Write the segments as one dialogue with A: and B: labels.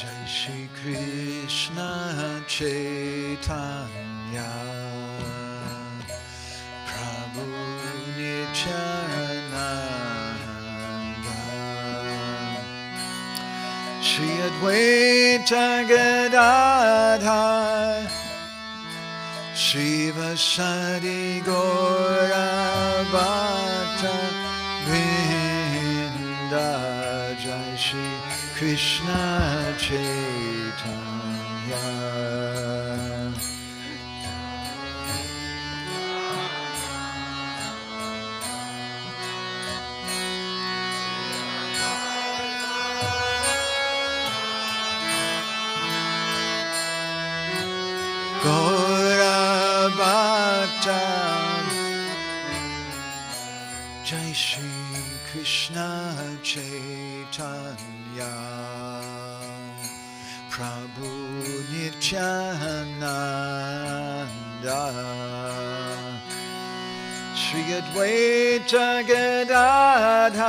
A: Jai Shri Krishna Chaitanya Prabhu Nityananda Shri Advaita Gadadhar Shiva Sadi Gaura Bhatta Vrinda Jai Shri Krishna Chaitanya Gaura Bhatta Jai Shri Krishna Chaitanya Prabhu Nityananda Shri Advaita Gadadhar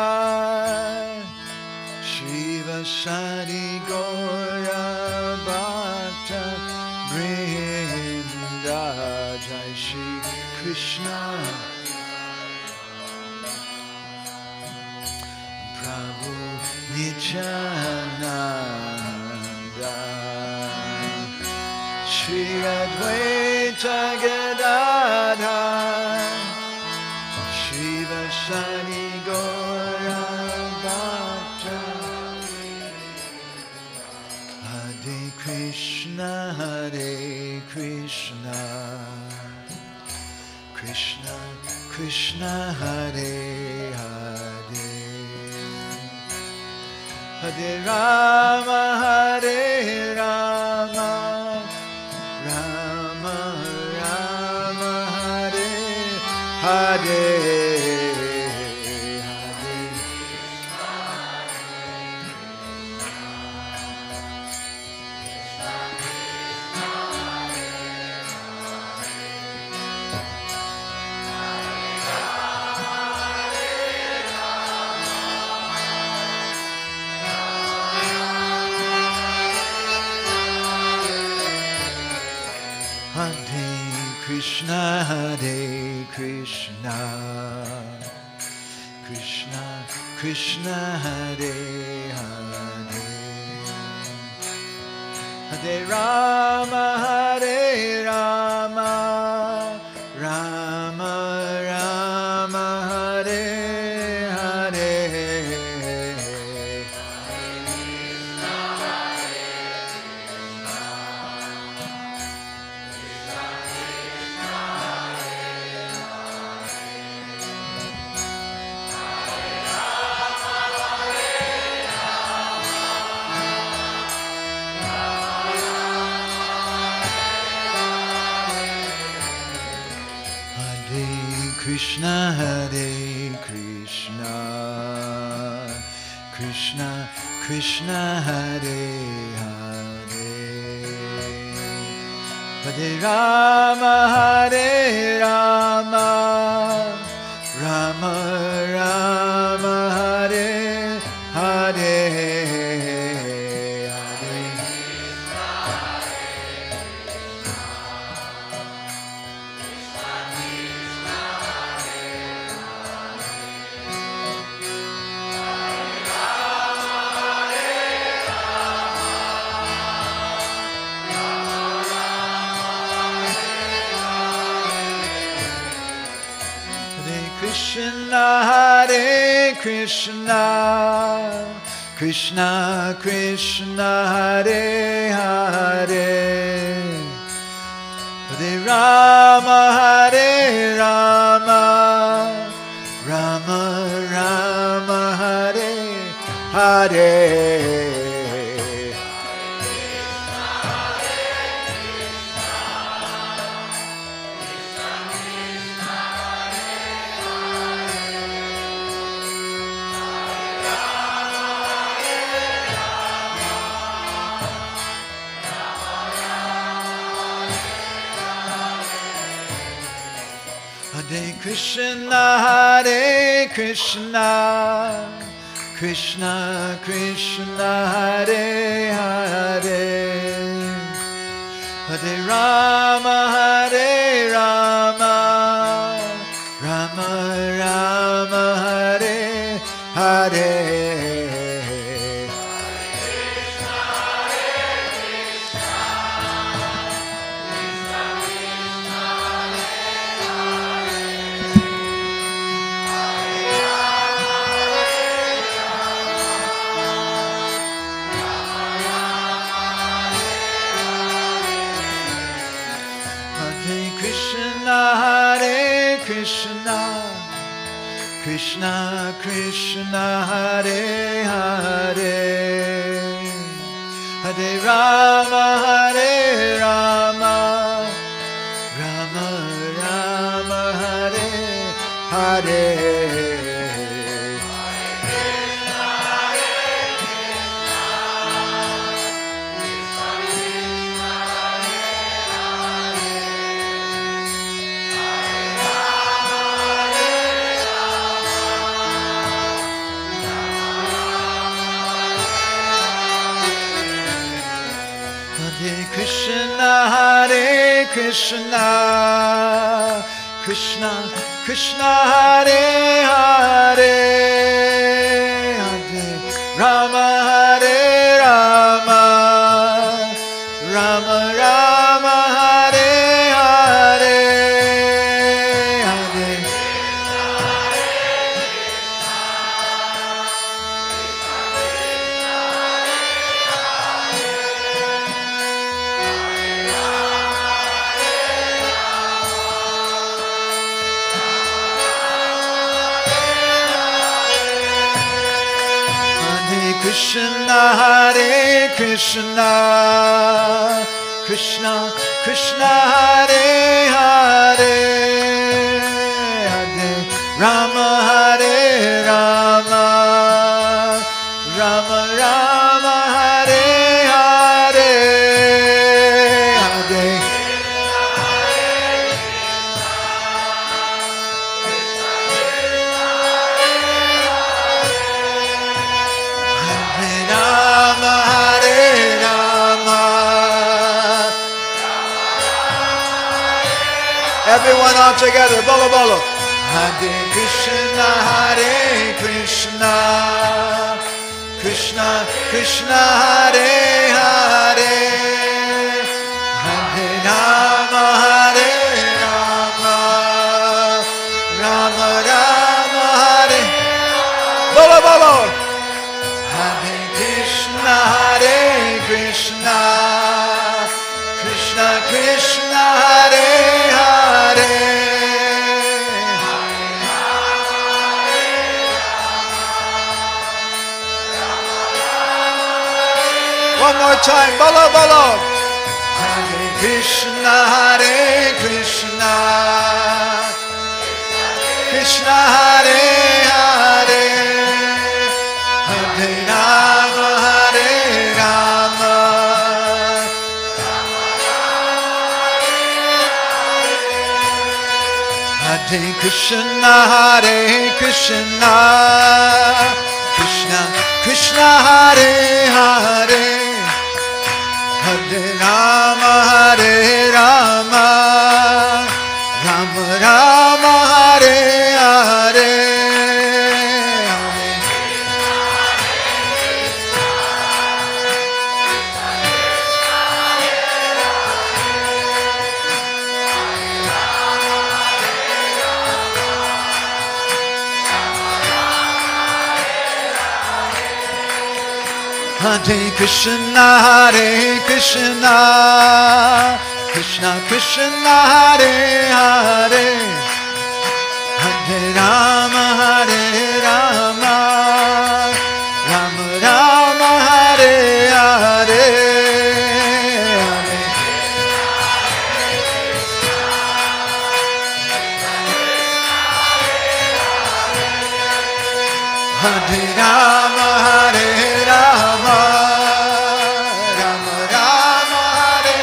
A: Shiva Sadi Gaura Bhatta Vrinda Jai Shri Krishna Prabhu Nityananda Shri Advaita Gadadhar Shiva Sadi Gaura Bhatta Hare Krishna Krishna Krishna Hare Hare Hare Rama Hare Rama Rama Rama Hare Hare Krishna Hare Krishna Krishna Krishna Hare Hare Hare Rama Hare Rama Rama Rama Hare Hare Krishna Hare Krishna Krishna Krishna Hare Hare Hare Rama Hare Rama Rama Rama Hare Hare Krishna Hare Krishna Krishna Krishna Hare Hare Hare Rama Hare Rama Rama Rama Hare Hare Hare Krishna Krishna Krishna Krishna Hare Hare Hare Rama Hare Rama Rama Rama Hare Hare Krishna Krishna Hare Hare Hare Rama Hare Rama Rama Rama Hare Hare Krishna Hare Krishna Krishna Krishna Hare Hare Hare Rama Hare Rama Rama Rama Hare Hare Hare Krishna Hare Krishna Krishna Krishna Hare Hare Hare Rama Hare Rama Rama Rama Hare Hare Hare Everyone all together, bolo bolo. Hare Krishna, Hare Krishna, Krishna Krishna, Hare Hare, Hare Rama, Hare Rama, Rama Rama, Hare. Bolo bolo. Hare Krishna, Hare Krishna, Krishna Krishna, Hare Hare. One more time, bolo bolo. Hare Krishna, Hare Krishna, Krishna Hare Hare, Hare Rama, Hare Rama, Hare Krishna, Hare Krishna, Krishna Krishna, Hare Hare, Hare Rama, Hare Rama, Rama Rama, Hare Hare. Hare Krishna, Hare Krishna, Krishna Krishna, Hare Hare, Hare Rama, Hare Rama, Rama Rama, Hare Hare, Hare Rama, Hare Rama, Rama Rama, Hare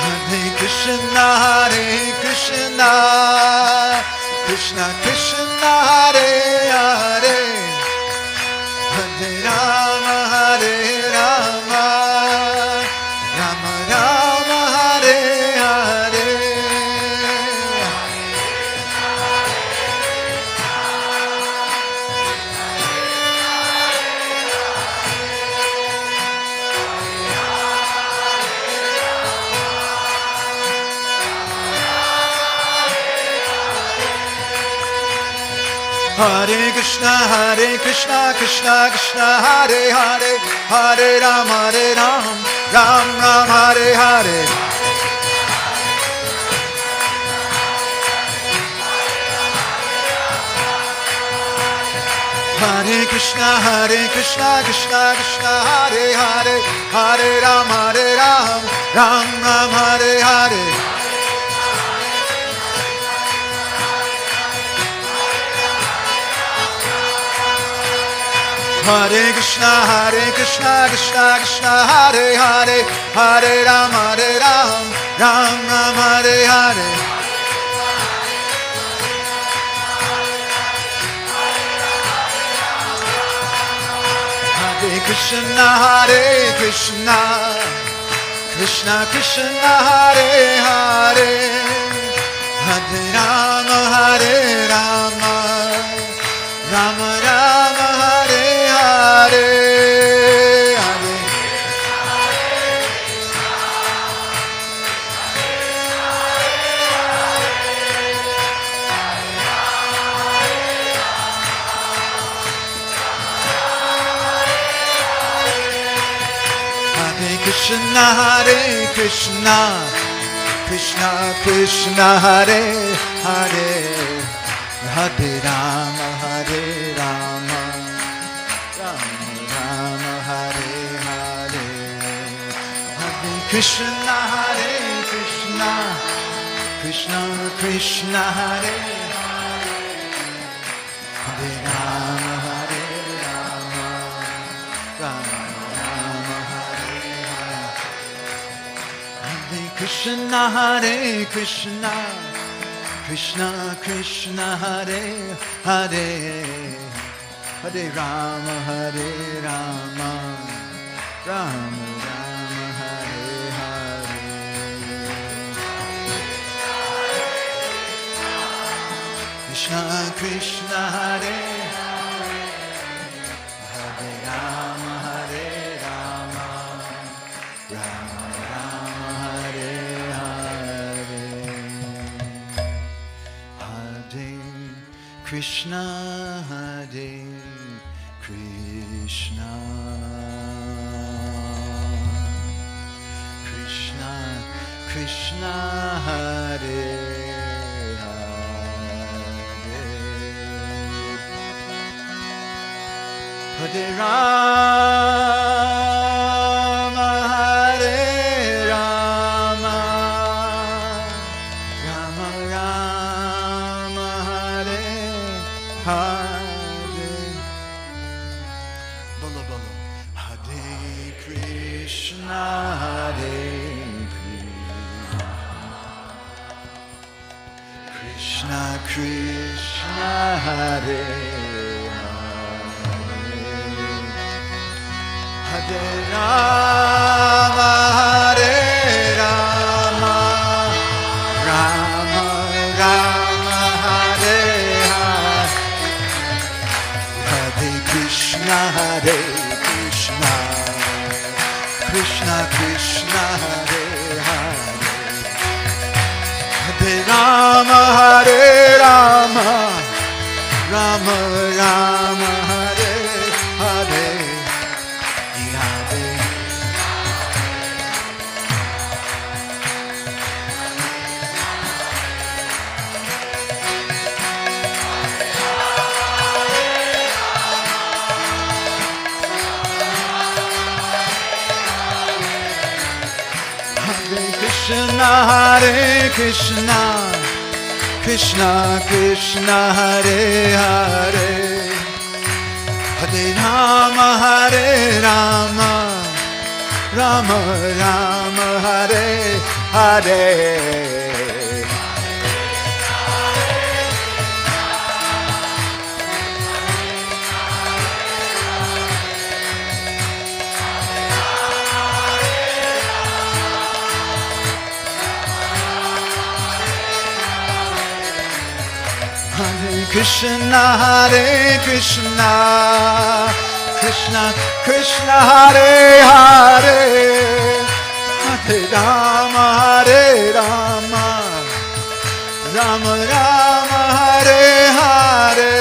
A: Hare, Krishna, Hare Krishna, Krishna Krishna Hare Hare Hare Rama Hare Rama Rama Rama Hare Hare Hare Krishna Krishna Krishna Hare Hare Hare Ram Ram Ram Hare Hare Hare Krishna Krishna Krishna Hare Hare Hare Ram Ram Ram Hare Hare Hare Krishna Krishna Krishna Hare Hare Hare Ram Ram Ram Hare Hare Hare Krishna Krishna Krishna Hare Hare Hare Rama Rama Rama Hare Hare Hare Krishna Krishna Krishna Hare Hare Hare Rama Rama Rama Hare Hare Hare Krishna Krishna Krishna Hare Hare Rama Rama Rama Hare Hare Krishna Krishna Hare Hare Hare Rama Rama Rama Hare Hare Krishna Krishna Hare Hare Rama Rama Rama Rama Hare Hare Hare Krishna Hare Krishna Krishna Krishna Hare Hare Hare Rama Hare Rama Rama Rama Hare Hare Bolo Bolo Hare Krishna Hare Krishna Krishna Hare Hare Rama Hare Rama Rama Rama Hare Hare Hare Krishna Krishna Krishna Hare Hare Hare Rama Hare Rama Rama Rama Hare Hare Hare Krishna Krishna Krishna Hare Hare Hare Rama Hare Rama Rama Rama Hare Hare Hare Krishna, Krishna Krishna, Hare Hare, Hare Rama, Rama Rama, Hare Hare.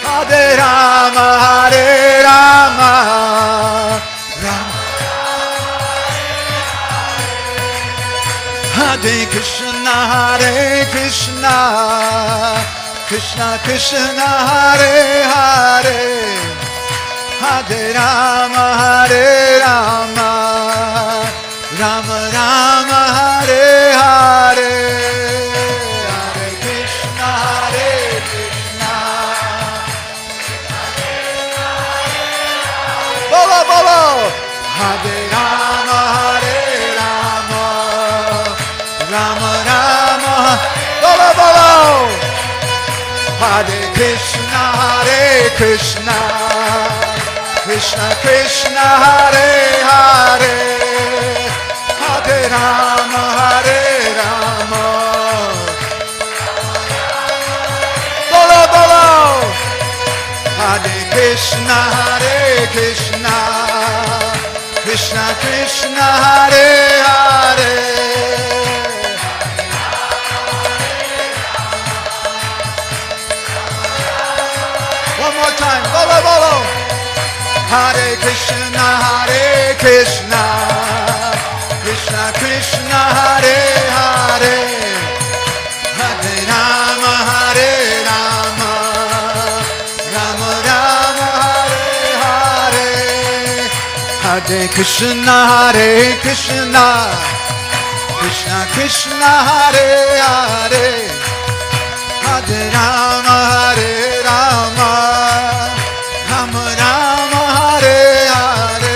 A: Hare Rama, Hare Rama, Rama Hare Krishna, Krishna Krishna, Hare Hare, Hare Rama, Rama Rama, Hare Hare. Hare Krishna, Bolo, bolo! Hare Rama, Rama Rama, bolo, bolo! Hare Krishna, Krishna Krishna, Hare Hare, Hare Rama, bolo, bolo! Hare Krishna, Krishna Krishna, Hare Hare. One more time, bolo, bolo! Hare Krishna, Krishna Krishna, Hare Hare, Hare Rama, Rama Rama, Hare Hare. Hare Krishna, Krishna Krishna, Hare Hare, Hare Rama, Rama Rama, Hare Hare.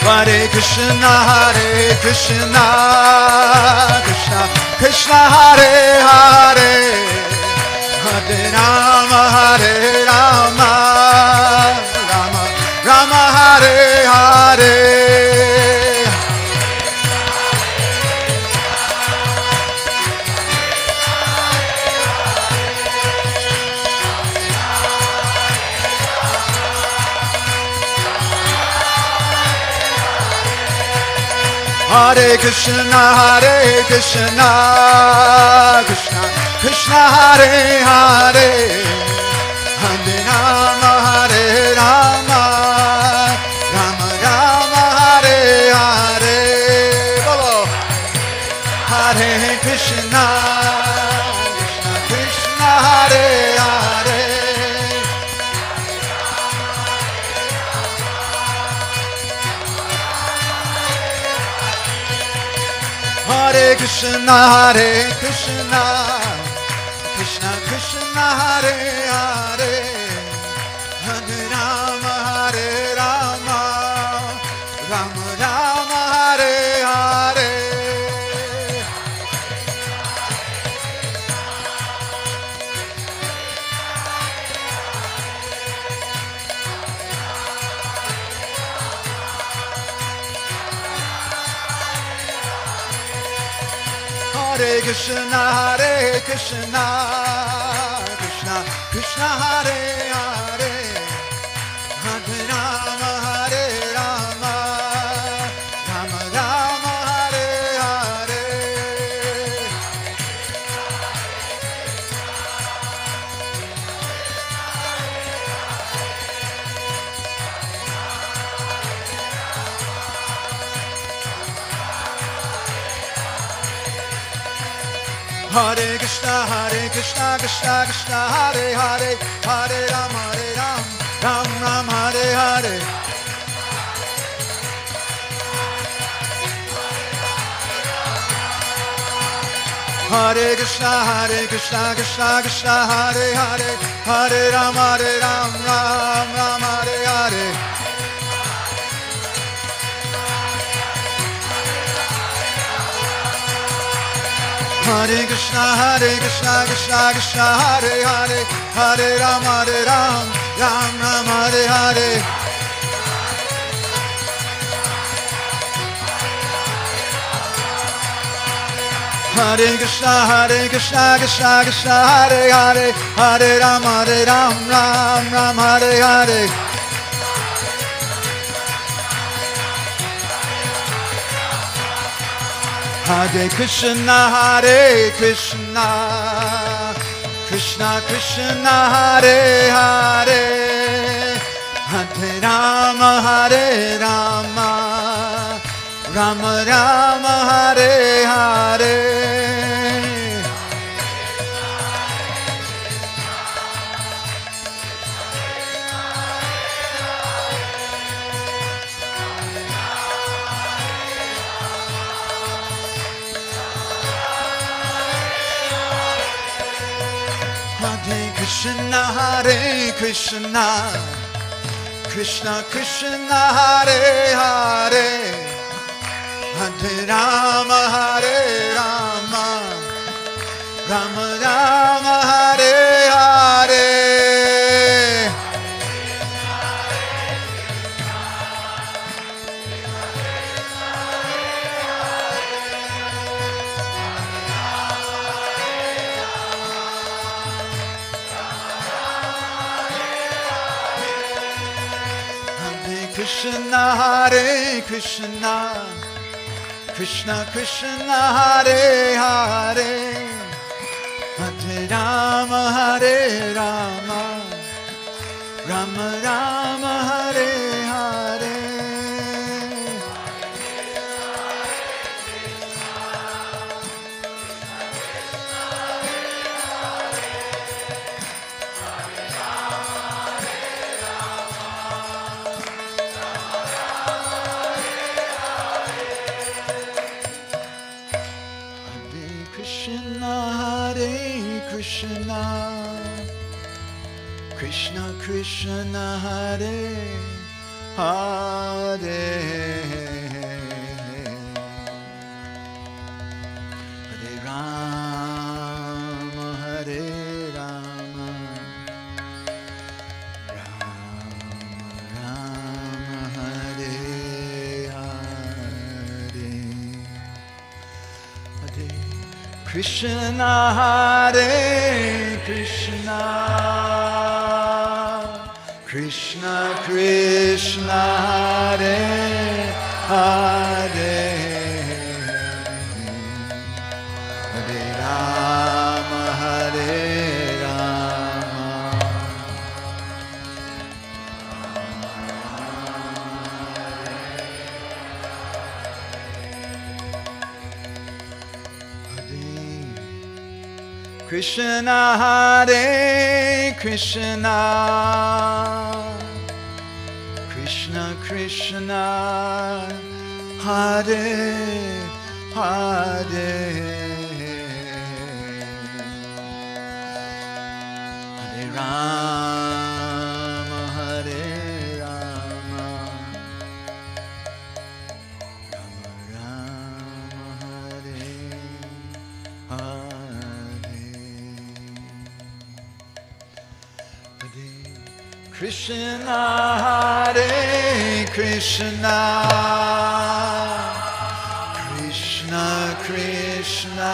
A: Hare Krishna, Krishna Krishna, Hare Hare, Hare Rama, Rama Rama, Hare Hare. Hare Krishna, Krishna Krishna, Hare Hare, Hare Rama, Rama Rama, Hare Hare. Bolo. Hare Krishna, Krishna Hare Hare. Hare Krishna, Krishna Krishna, Hare Hare, Hare Rama, Rama Rama, Hare Hare. Hare Krishna, Krishna Krishna, Hare Hare, Hare Rama, Rama Rama, Hare Hare. Hare Krishna, Krishna Krishna, Hare Hare, Hare Rama, Ram Hare Hare. Hare Krishna, Krishna Krishna, Hare Hare, Hare Rama, Ram Hare Hare. Hare Krishna, Krishna Krishna, Hare Hare, Hare Ram, Ram Ram, Hare Hare. Hare Krishna, Krishna Krishna, Hare Hare, Hare Ram, Ram Ram, Hare Hare. Hare Krishna, Krishna Krishna, Hare Hare, Hare Rama, Rama Rama, Hare Hare. Hare Krishna, Krishna Krishna, Hare Hare, Hare Rama, Rama Rama, Hare Hare. Krishna, Hare Krishna, Krishna Krishna, Hare Hare, Hare Rama, Rama Rama, Hare Hare. Krishna Krishna, Hare Hare, Hare Rama, Rama Rama, Hare Hare. Hare Krishna, Hare Krishna, Krishna Krishna, Hare Hare, Hare Rama, Krishna, Hare Krishna, Krishna Krishna, Hare Hare, Hare Rama, Rama Rama, Hare Hare. Krishna, Hare Krishna, Krishna Krishna,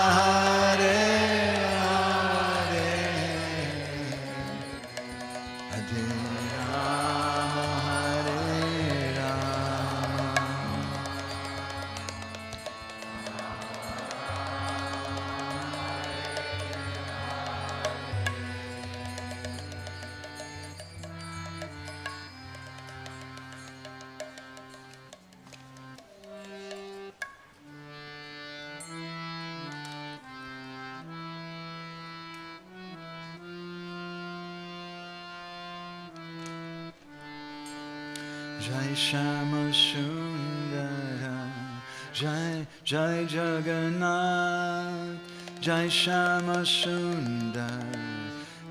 A: Hare Hare, Hare Rama, Jai Shama Sundara, Jai Jai Jagannath, Jai Shama Sundara,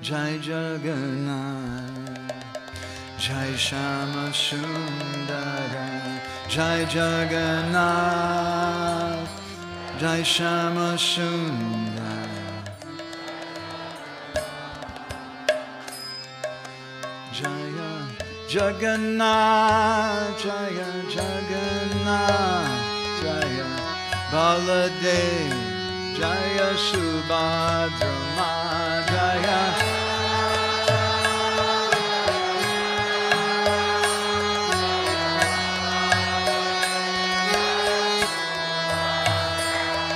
A: Jai Jagannath, Jai Shama Sundara, Jai Jagannath, Jai Shama Sundar. Jaya Jagannath, Jaya Jagannath, Jaya Baladev, Jaya Subhadra, Jaya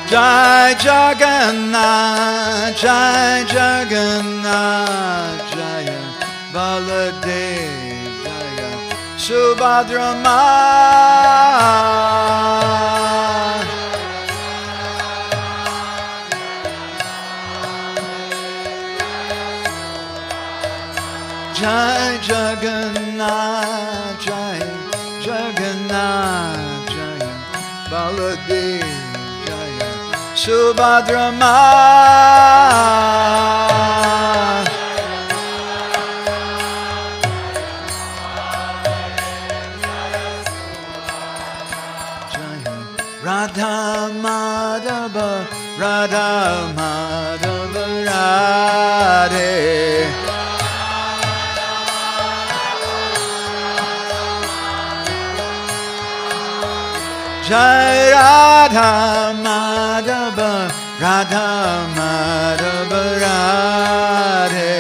A: Jai Jagannath, Jai Jagannath, Jaya Baladev, Jaya Subhadra, Jai Jagannath, Jai Jagannath, Jaya Baladev, Subhadra Jaya Radha Madhava, Radha Madhava Radhe. Jai Radha Madhava, Radha Madhava Radhe.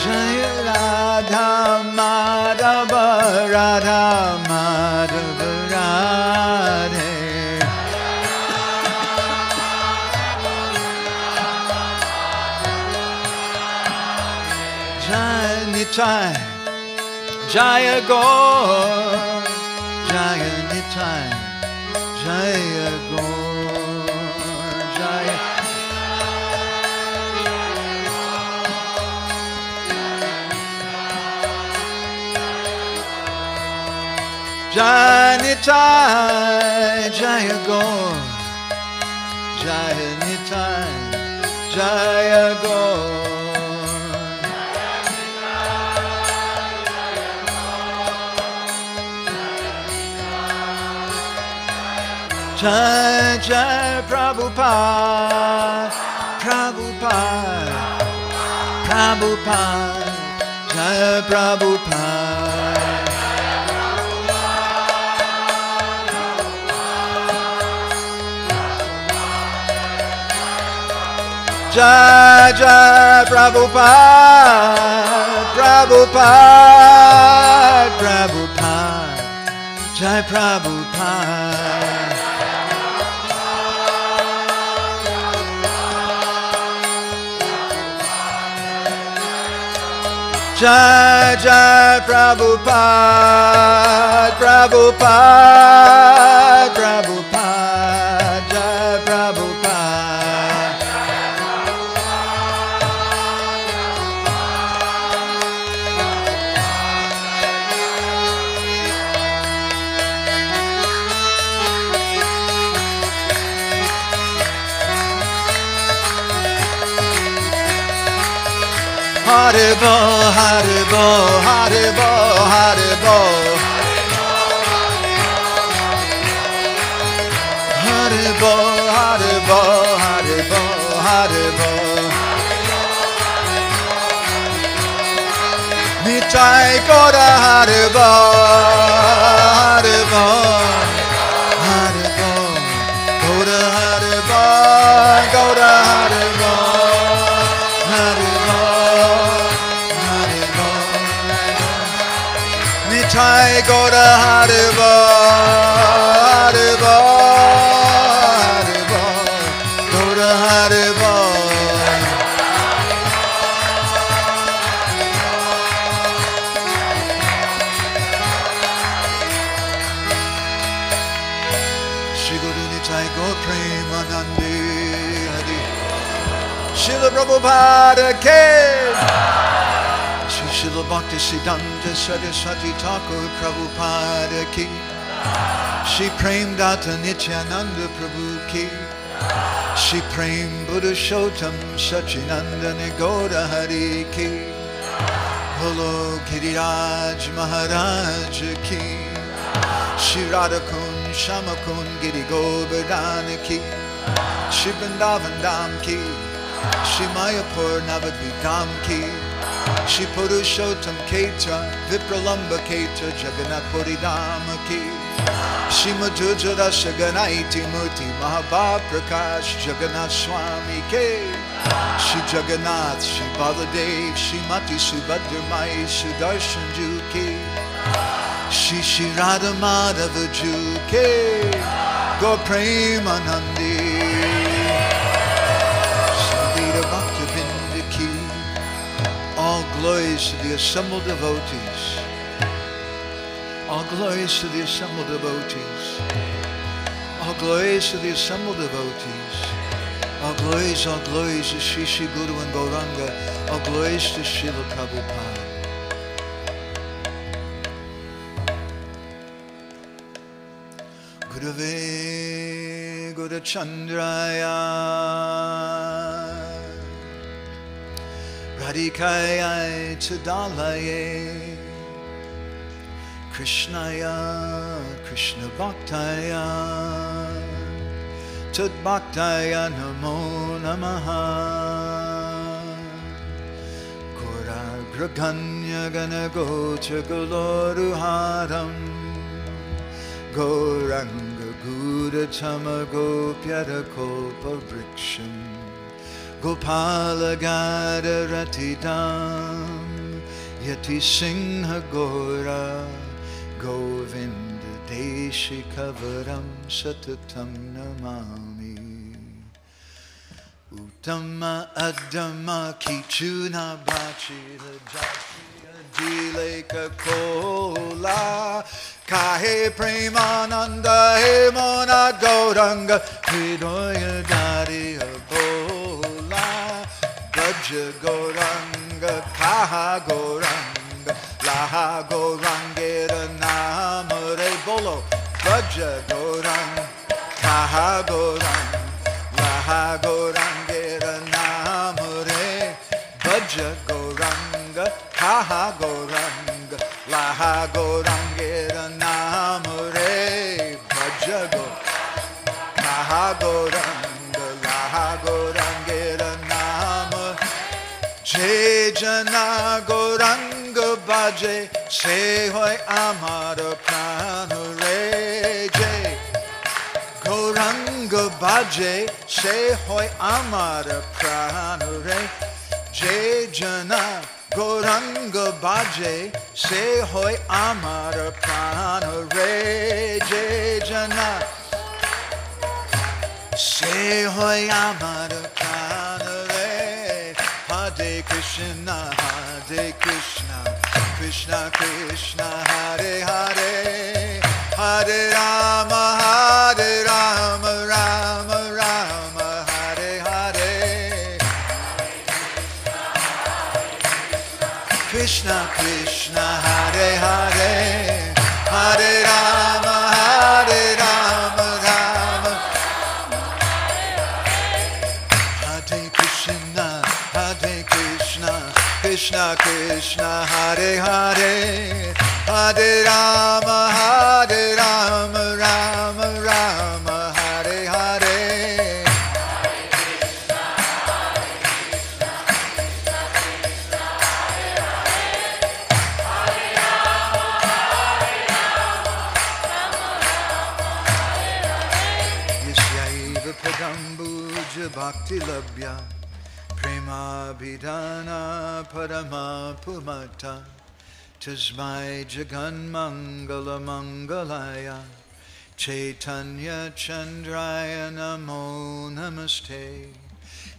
A: Jai Radha Madhava, Radha Madhava Radhe. Nitai, Jaya Gaur, Jaya Nitai, Jaya Gaur, Jaya Jaya Nitai, Jaya Gaur, Jaya Nitai, Jaya Gaur. Jai Jai Prabhupada, Prabhupada, Prabhupada, Jai Prabhupada. Jai Jai Prabhupada, Prabhupada, Prabhupada, Jai Prabhupada. Jai Jai Prabhupada, Prabhupada, Prabhupada, Jai Prabhupada. Haribo, Haribo, Haribo, Haribo. Haribo, Haribo, Haribo, Haribo. Nitai Goda Haribo, Haribo, Haribo. Goda Haribo, Goda Haribo, Haribo. Nitai Goda Haribo, Haribo, Haribo, Goda Haribo. Shri Guru Nitai Gaur Premanande Hari. Srila Prabhupada Ke. Srila Bhaktisiddhanta Saraswati Thakur Prabhupada Ki. Shri Prem Data Nityananda Prabhu Ki. Shri Prem Buddha Shotam Sachinandana Gaura Hari Ki. Bolo Giriraj Maharaj ki, Shri Radha Kund Shama Kund Giri Govardhan ki, Shri Vrindavan Dham ki, Shri Mayapur Navadvipam ki, Shri Purushottam Ketra Vipralamba Ketra Jagannath Puri Dham ki, Shri Madhujara Saganaiti Murti Mahabhav Prakash Jagannath Swami ke, Shri Jagannath, Shri Baladev, Shri Mati Subhadra Mai Sudarshan Ju ke, Shri Shri Radha Madhava Ju ke, Gaur Premanandi, Sandita Bhaktivinoda ki. All glories to the assembled devotees. All glories to the assembled devotees. All glories to the assembled devotees. All glories to Shri Shri Guru and Gauranga. All glories to Srila Prabhupada. Gurave Guru Chandraya Radhikaya Tadalaye Krishnaya Krishna Bhaktaya Tad Bhaktaya Namo Namaha Gora Graganya Gana Gocha Goloruharam Goranga Gura Tama Gopyara Kopa Vriksham Gopala Gada Ratidam Yati Singha Gora Govinda Deshi Kavaram Satatam Namami Uttama Adama Kichuna Bachila Jashya Dileka Kola Kahe Premananda He Mona Gauranga Hridoya Dari Abola Bhaja Gauranga Kaha Gauranga Laha Gaurangera Namare Bolo Bhaja Gauranga Kaha Gauranga Laha Gaurangera Namare Bhaja Gauranga Kaha Gauranga Laha Gaurangera Namare Bhaja Gauranga Kaha Gauranga Laha Gaurangera Namare Jai Jana Gauranga Bhaje Se hoy amara prana re Jai Gauranga Bhaje Se hoy amara prana re Jai Jana Gauranga Bhaje Se hoy amara prana re Jai Jana Se hoy amara prana re Hare Krishna Krishna Krishna Hare Hare Hare Rama Rama Rama Hare Hare Krishna Krishna Hare Hare Hare Rama Rama Hare Krishna Krishna Krishna Hare Hare Hare Rama Rama Rama Hare Hare Yasyaiva Padambuja Bhakti Labhya Prema Bhidana Parama Pumata Tasmai Jagan Mangala Mangalaya Chaitanya Chandraya Namo Namaste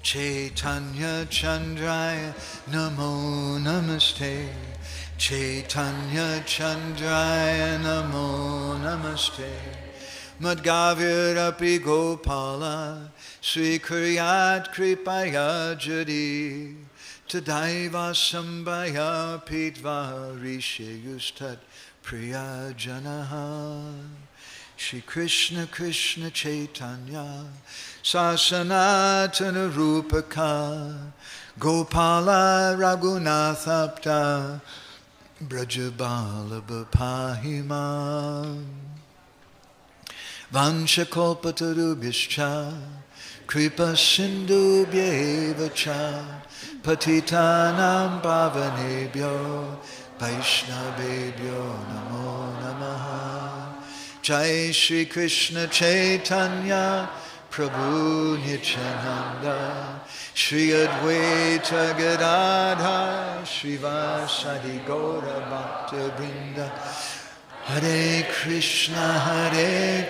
A: Chaitanya Chandraya Namo Namaste Chaitanya Chandraya Namo Namaste Madgavirapi Gopala Sri Kuryat Kripaya Jadi Tadaiva Sambhaya Pitva Rishi Yustat Priya Janaha Shri Krishna Krishna Chaitanya Sasanatana Rupaka Gopala Raghunathapta Brajabala Pahimam Vanshakalpatarubhishcha Kripa Sindhubhyeva cha Patitanam Pavanebhyo Vaishnavebhyo Namo Namaha Jai Shri Krishna Chaitanya Prabhu Nityananda Shri Advaita Gadadhar Srivasadi Gaura Bhakta Vrinda Hare Krishna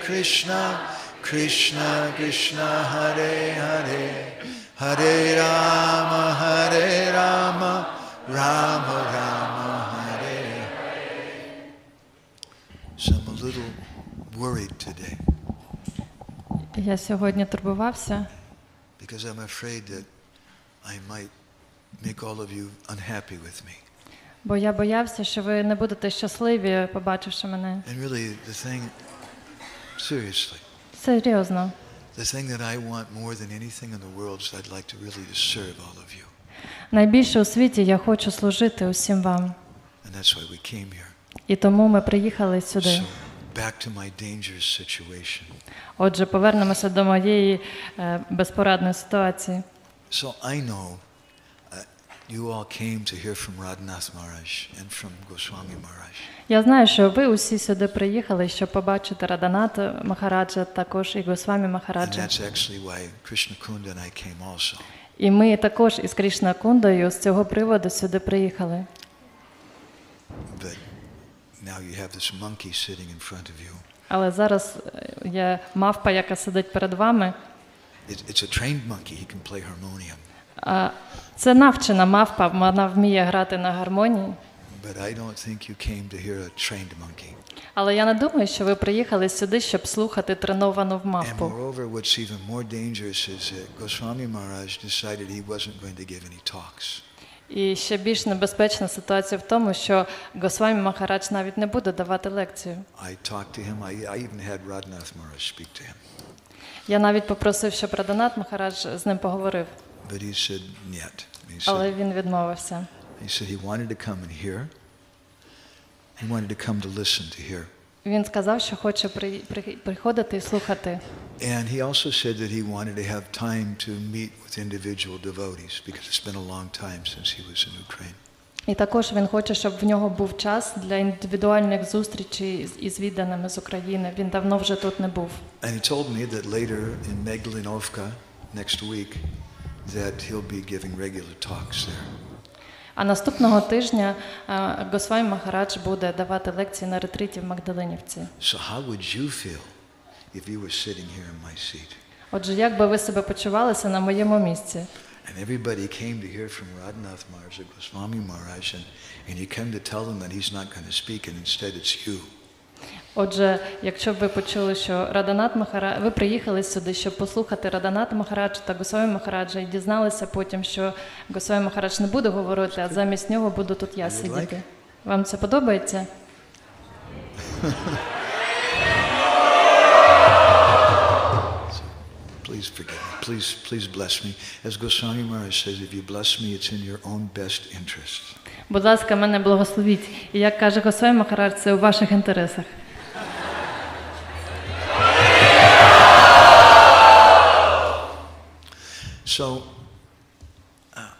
A: Krishna Krishna Hare Hare Hare Rama Rama Rama Hare Hare. So I'm a little worried today.
B: Я сьогодні турбувався,
A: Because I'm afraid that I might make all of you unhappy with me.
B: бо я боявся, що ви не будете щасливі, побачивши мене.
A: And really the thing, seriously,
B: Серйозно.
A: the thing that I want more than anything in the world is I'd like to really to serve all of you.
B: Найбільше у світі я хочу служити усім вам.
A: And that's why we came here.
B: І тому ми приїхали сюди.
A: So back to my dangerous situation.
B: Отже, повернемося до моєї безпорадної ситуації.
A: So I know you all came to hear from Radhanath Maharaj and from Goswami Maharaj.
B: Я знаю, що ви усі сюди приїхали, щоб побачити Радhaната Махараджа, також і Госвамі
A: And
B: Махараджа.
A: that's actually why Krishna Kunda and I came also.
B: І ми також із Крішна Кундою з цього приводу сюди приїхали.
A: But now you have this monkey sitting in front of you.
B: Але зараз є мавпа, яка сидить перед вами.
A: It's a trained monkey. He can play harmonium.
B: Це навчена мавпа, вона вміє грати на гармонії.
A: But I don't think you came to hear a trained monkey.
B: Але я не думаю, що ви приїхали сюди, щоб слухати треновану
A: And
B: мавпу.
A: moreover, what's even more dangerous is that Goswami Maharaj decided he wasn't going to give any talks.
B: І ще більш небезпечна ситуація в тому, що Госвамі Махарадж навіть не буде давати лекцію.
A: I talked to him. I even had Radhanath Maharaj speak to him.
B: Я навіть попросив, щоб Радhanat Махарадж з ним поговорив,
A: But he said, "Niet."
B: але він відмовився.
A: He said he wanted to come and hear. He wanted to come to listen to hear.
B: Він сказав, що хоче приходити і слухати.
A: And he also said that he wanted to have time to meet with individual devotees because it's been a long time since he was in Ukraine.
B: І також він хоче, щоб в нього був час для індивідуальних зустрічей із відданими з України. Він давно вже тут не був.
A: And he told me that later in Meglinovka next week that he'll be giving regular talks there.
B: А наступного тижня Госвамі Махарадж буде давати лекції на ретриті в Магдалинівці.
A: So how would you feel if you were sitting here in my seat?
B: Отже, як би ви себе почувалися на моєму місці?
A: And everybody came to hear from Radhanath Maharaj or Goswami Maharaj, and you come to tell them that he's not going to speak, and instead it's you.
B: Отже, якщо б ви почули, що Радhanat Махарадж, ви приїхали сюди, щоб послухати Радhaната Махараджа та Госвамі Махараджа, і дізналися потім, що Госвамі Махарадж не буде говорити, а замість нього буду тут я сидіти. Вам це подобається?
A: Please forgive me. Please bless me. As Goswami Maharaj says, if you bless me, it's in your own best interest.
B: Будь ласка, мене благословіть. І як каже Госвамі Махарадж, це у ваших інтересах.
A: So,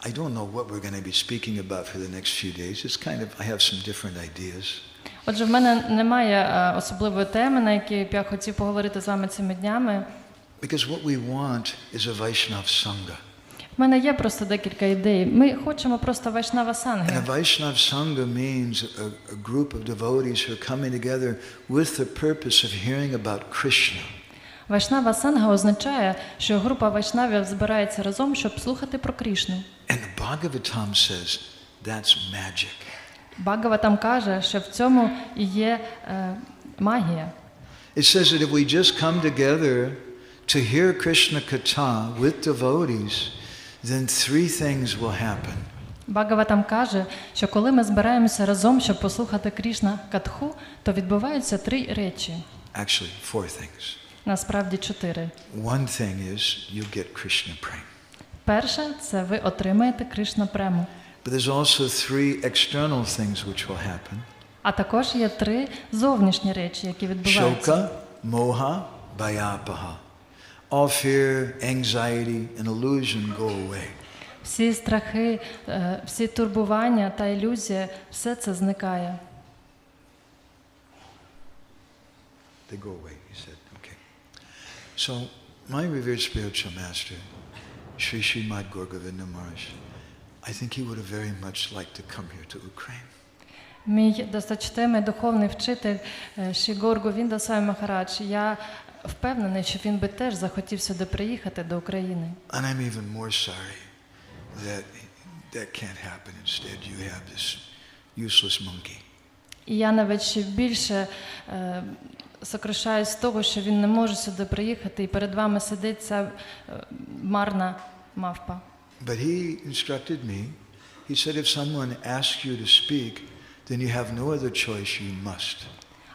A: I don't know what we're going to be speaking about for the next few days. It's kind of, I have some different ideas.
B: Отже, в мене немає особливої теми, на якій б я хотів поговорити з вами цими днями.
A: Because what we want is a Vaishnava Sangha.
B: В мене є просто декілька ідей. Ми хочемо просто Вайшнава Санги.
A: And a Vaishnava Sangha means a group of devotees who are coming together with the purpose of hearing about Krishna.
B: Вайшнава Санга означає, що група вайшнавів збирається разом, щоб слухати про Крішну.
A: And the Bhagavatam says that's magic.
B: Бхагаватам каже, що в цьому і є магія.
A: It says that if we just come together to hear Krishna Katha with devotees, then three things will happen.
B: Бхагаватам каже, що коли ми збираємося разом, щоб послухати Крішна Катху, то відбуваються три речі.
A: Actually, four things.
B: Насправді чотири.
A: One thing is you get Krishna prema.
B: Перше – це ви отримаєте Кришна прему.
A: But there's also 3 external things which will happen.
B: А також є 3 зовнішні речі, які відбуваються.
A: Shoka, moha, bhayapaha. All fear, anxiety, and illusion go away.
B: Всі страхи, всі турбування та ілюзія, все це зникає.
A: They go away, he said. Okay. So, my revered spiritual master, Sri Mad-Gaur-Govinda Maharaj, I think he would have very much liked to come here to Ukraine.
B: Мій досточтимий духовний вчитель Шрі Гор-Говінда Свамі Махарадж, я впевнений, що він би теж захотів сюди приїхати до України.
A: And I'm even more sorry that can't happen. Instead, you have this useless monkey.
B: І я навіть ще більше сокрушаюсь з того, що він не може сюди приїхати, і перед вами сидить ця марна мавпа.
A: But he instructed me. He said, if someone asks you to speak, then you have no other choice, you must.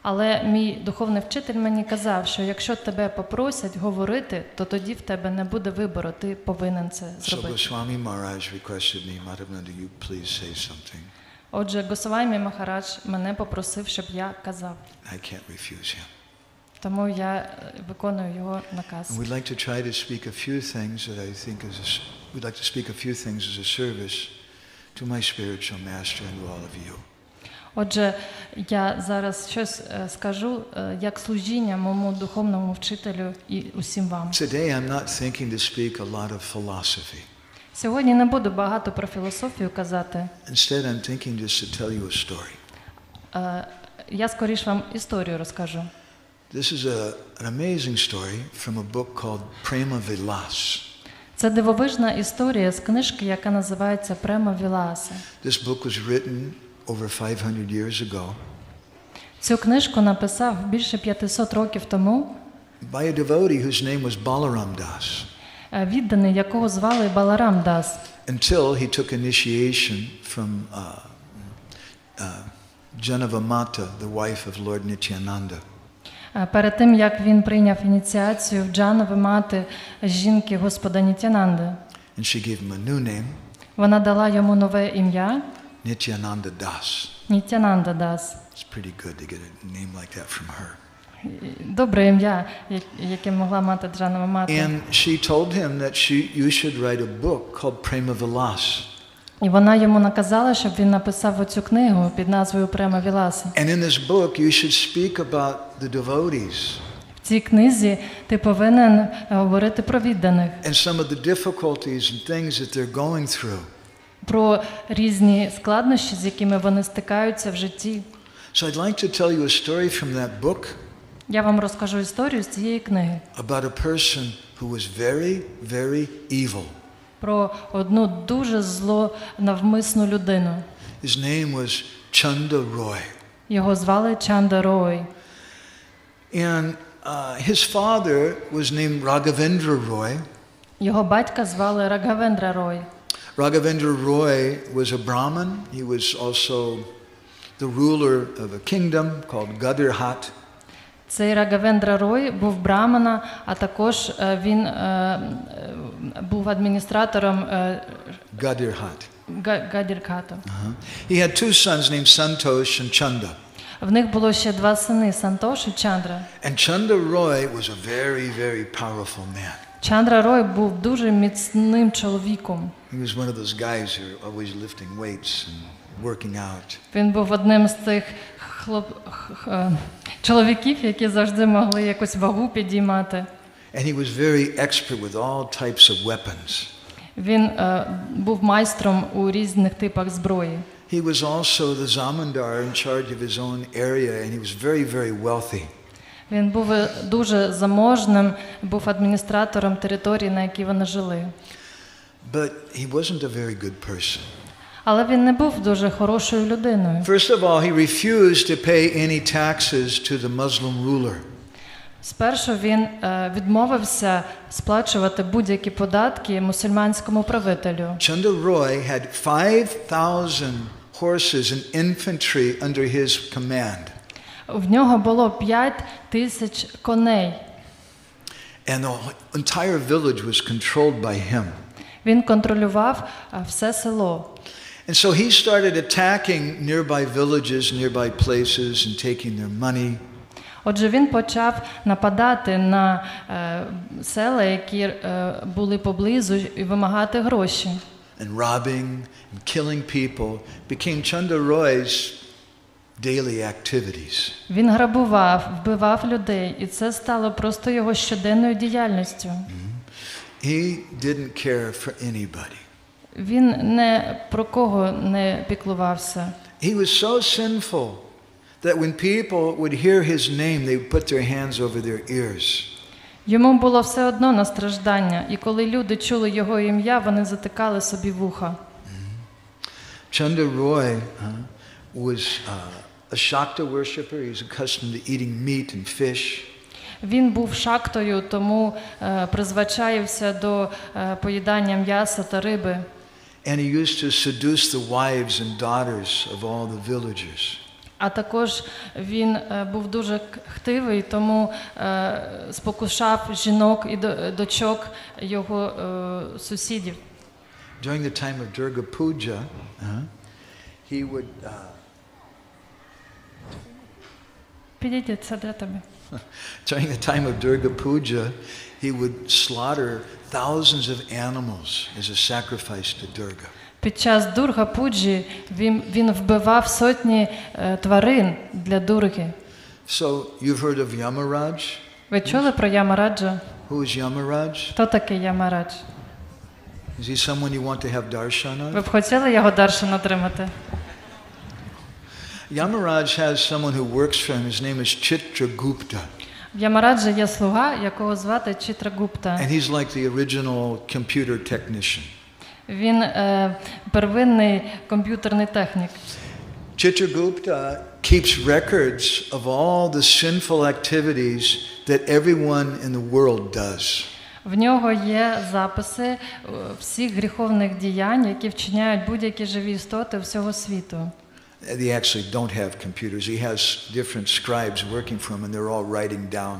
B: Але мій духовний вчитель мені казав, що якщо тебе попросять говорити, то тоді в тебе не буде вибору, ти повинен це зробити.
A: So Swamі Maharaj requested me, Mадгавананда, you please say something.
B: Отже, Госвамі Махарадж мене попросив, щоб я казав.
A: I can't refuse him.
B: Тому я виконую його наказ.
A: And we'd like to try to speak a few things that I think we'd like to speak a few things as a service to my spiritual master and to all of you.
B: Отже, я зараз щось скажу як служіння моєму духовному вчителю і усім вам.
A: Today I'm not thinking to speak a lot of philosophy.
B: Сьогодні не буду багато про філософію казати.
A: Instead I'm thinking just to tell you a story.
B: Я скоріш вам історію розкажу.
A: This is an amazing story from a book called Prema Vilas.
B: Це дивовижна історія з книжки, яка називається Према Віласа.
A: This book was written over 500 years ago.
B: Цю книжку написав більше 500 років тому
A: By a devotee whose name was Balaram Das.
B: Відданий, якого звали Баларам Дас.
A: Until he took initiation from Janavamata, the wife of Lord Nityananda.
B: Перед тим, як він прийняв ініціацію в Джанови мати жінки Господа Нітянанди.
A: And she gave him a new name.
B: Вона дала йому нове ім'я
A: Nityananda Das.
B: Нітянанда Дас.
A: It's pretty good to get a name like that from her.
B: Добре ім'я, яке могла мати Джанова мати.
A: And she told him that you should write a book called Prema Vilas.
B: І вона йому наказала, щоб він написав оцю книгу під назвою Према Віласа.
A: And in this book you should speak about the devotees.
B: В цій книзі ти повинен говорити про відданих.
A: And some of the difficulties and things that they're going through.
B: Про різні складнощі, з якими вони стикаються в житті.
A: So I'd like to tell you a story from that book.
B: Я вам розкажу історію з цієї книги.
A: About a person who was very, very evil.
B: Про одну дуже злонавмисну людину.
A: His name was Chanda Roy.
B: Його звали Чанда Рой.
A: And his father was named Raghavendra Roy.
B: Його батька звали Рагавендра Рой.
A: Raghavendra Roy was a Brahmin. He was also the ruler of a kingdom called Gadarhat.
B: Цей Рагавендра Рой був брамана, а також він був адміністратором Гадірхату.
A: He had two sons named Santosh and Chanda.
B: В них було ще 2 сини, Сантош і Чандра.
A: And Chanda Roy was a very, very powerful man.
B: Чандра Рой був дуже міцним чоловіком.
A: He was one of those guys who are always lifting weights and working out.
B: Він був одним з тих чоловіків, які завжди могли якусь вагу підіймати.
A: And he was very expert with all types of weapons.
B: Він був майстром у різних типах зброї.
A: He was also the zamindar in charge of his own area, and he was very, very wealthy.
B: Він був дуже заможним, був адміністратором території, на якій вони жили.
A: But he wasn't a very good person.
B: Але він не був дуже хорошою людиною.
A: First of all, he refused to pay any taxes to the Muslim ruler.
B: Спершу він відмовився сплачувати будь-які податки мусульманському правителю.
A: Chanda Roy had 5,000 horses and infantry under his command.
B: В нього було 5,000 коней.
A: And the entire village was controlled by him.
B: Він контролював все село.
A: And so he started attacking nearby villages, nearby places and taking their money.
B: Отже, він почав нападати на села, які були поблизу, і вимагати гроші.
A: And robbing and killing people became Chanda Roy's daily activities.
B: Він грабував, вбивав людей, і це стало просто його щоденною діяльністю.
A: He didn't care for anybody.
B: Він не про кого не піклувався.
A: He was so sinful that when people would hear his name, they would put their hands over their ears.
B: Йому було все одно на страждання, і коли люди чули його ім'я, вони затикали собі вуха.
A: Chanda Roy was a Shakta worshipper. He was accustomed to eating meat and fish.
B: Він був шактою, тому призвичаївся до поїдання м'яса та риби.
A: And he used to seduce the wives and daughters of all the villagers.
B: А також він був дуже хтивий, тому спокушав жінок і дочок його сусідів.
A: During the time of Durga Puja, he would
B: Підійдіть, це для тебе.
A: during the time of Durga Puja, he would slaughter thousands of animals as a sacrifice to Durga.
B: Під час Дурга-пуджі він вбивав сотні тварин для Дурги.
A: So you've heard of Yamaraj?
B: Ви чули про Ямараджа?
A: Who is Yamaraj?
B: Хто такий Ямарадж?
A: Is he someone you want to have darshan
B: Ви
A: of?
B: б хотіли його даршан отримати?
A: Yamaraj has someone who works for him. His name is Chitragupta.
B: В Ямараджа є слуга, якого звати Читрагупта.
A: And he's like the original computer technician.
B: Він первинний комп'ютерний технік.
A: Chitragupta keeps records of all the sinful activities that everyone in the world does.
B: В нього є записи всіх гріховних діянь, які вчиняють будь-які живі істоти всього світу.
A: They actually don't have computers. He has different scribes working for him and they're all writing down.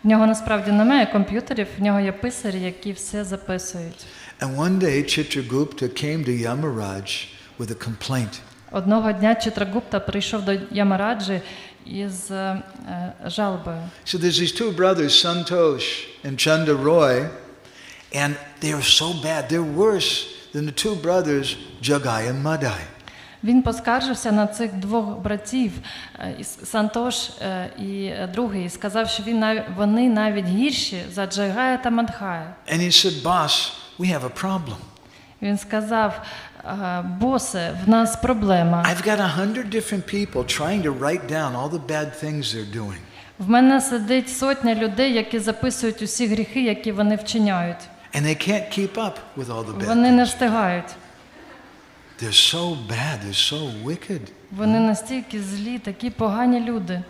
B: В нього насправді немає комп'ютерів, в нього є писарі, які все записують.
A: And one day Chitragupta came to Yamaraj with a complaint.
B: Одного дня Читрагупта прийшов до Ямараджі із жалобою.
A: So there's these two brothers, Santosh and Chanda Roy, and they are so bad. They're worse than the two brothers, Jagai and Madai.
B: Він поскаржився на цих двох братів, Сантош і другий, і сказав, що вони навіть гірші за Джагая та Мадхая.
A: And he said, boss, we have a problem.
B: Він сказав, босе, в нас проблема.
A: I've got 100 different people trying to write down all the bad things they're doing.
B: В мене сидить сотня людей, які записують усі гріхи, які вони вчиняють.
A: And they can't keep up with all the bad
B: Вони не
A: things.
B: встигають.
A: They're so bad, they're so wicked.
B: Вони настільки злі, такі погані люди.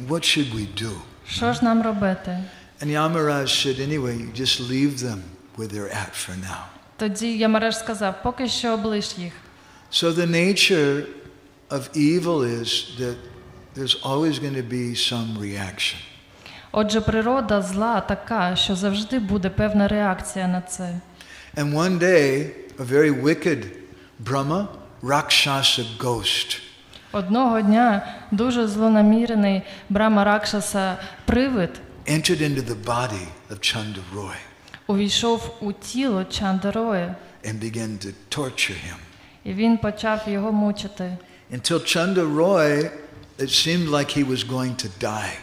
A: What should we do?
B: Що ж нам робити?
A: And Yamaraj said, anyway, you just leave them where they're at for now.
B: Тоді Ямараш сказав, поки що облиш їх.
A: So the nature of evil is that there's always going to be some reaction.
B: Отже, природа зла така, що завжди буде певна реакція на це.
A: And one day, a very wicked Brahma, Rakshasa ghost,
B: Одного дня дуже злонамірений Брама Ракшаса привид
A: entered into the body of Chanda Roy
B: увійшов у тіло Чандароя,
A: and began to torture him.
B: і він почав його мучити.
A: Until Chanda Roy, it seemed like he was going to die.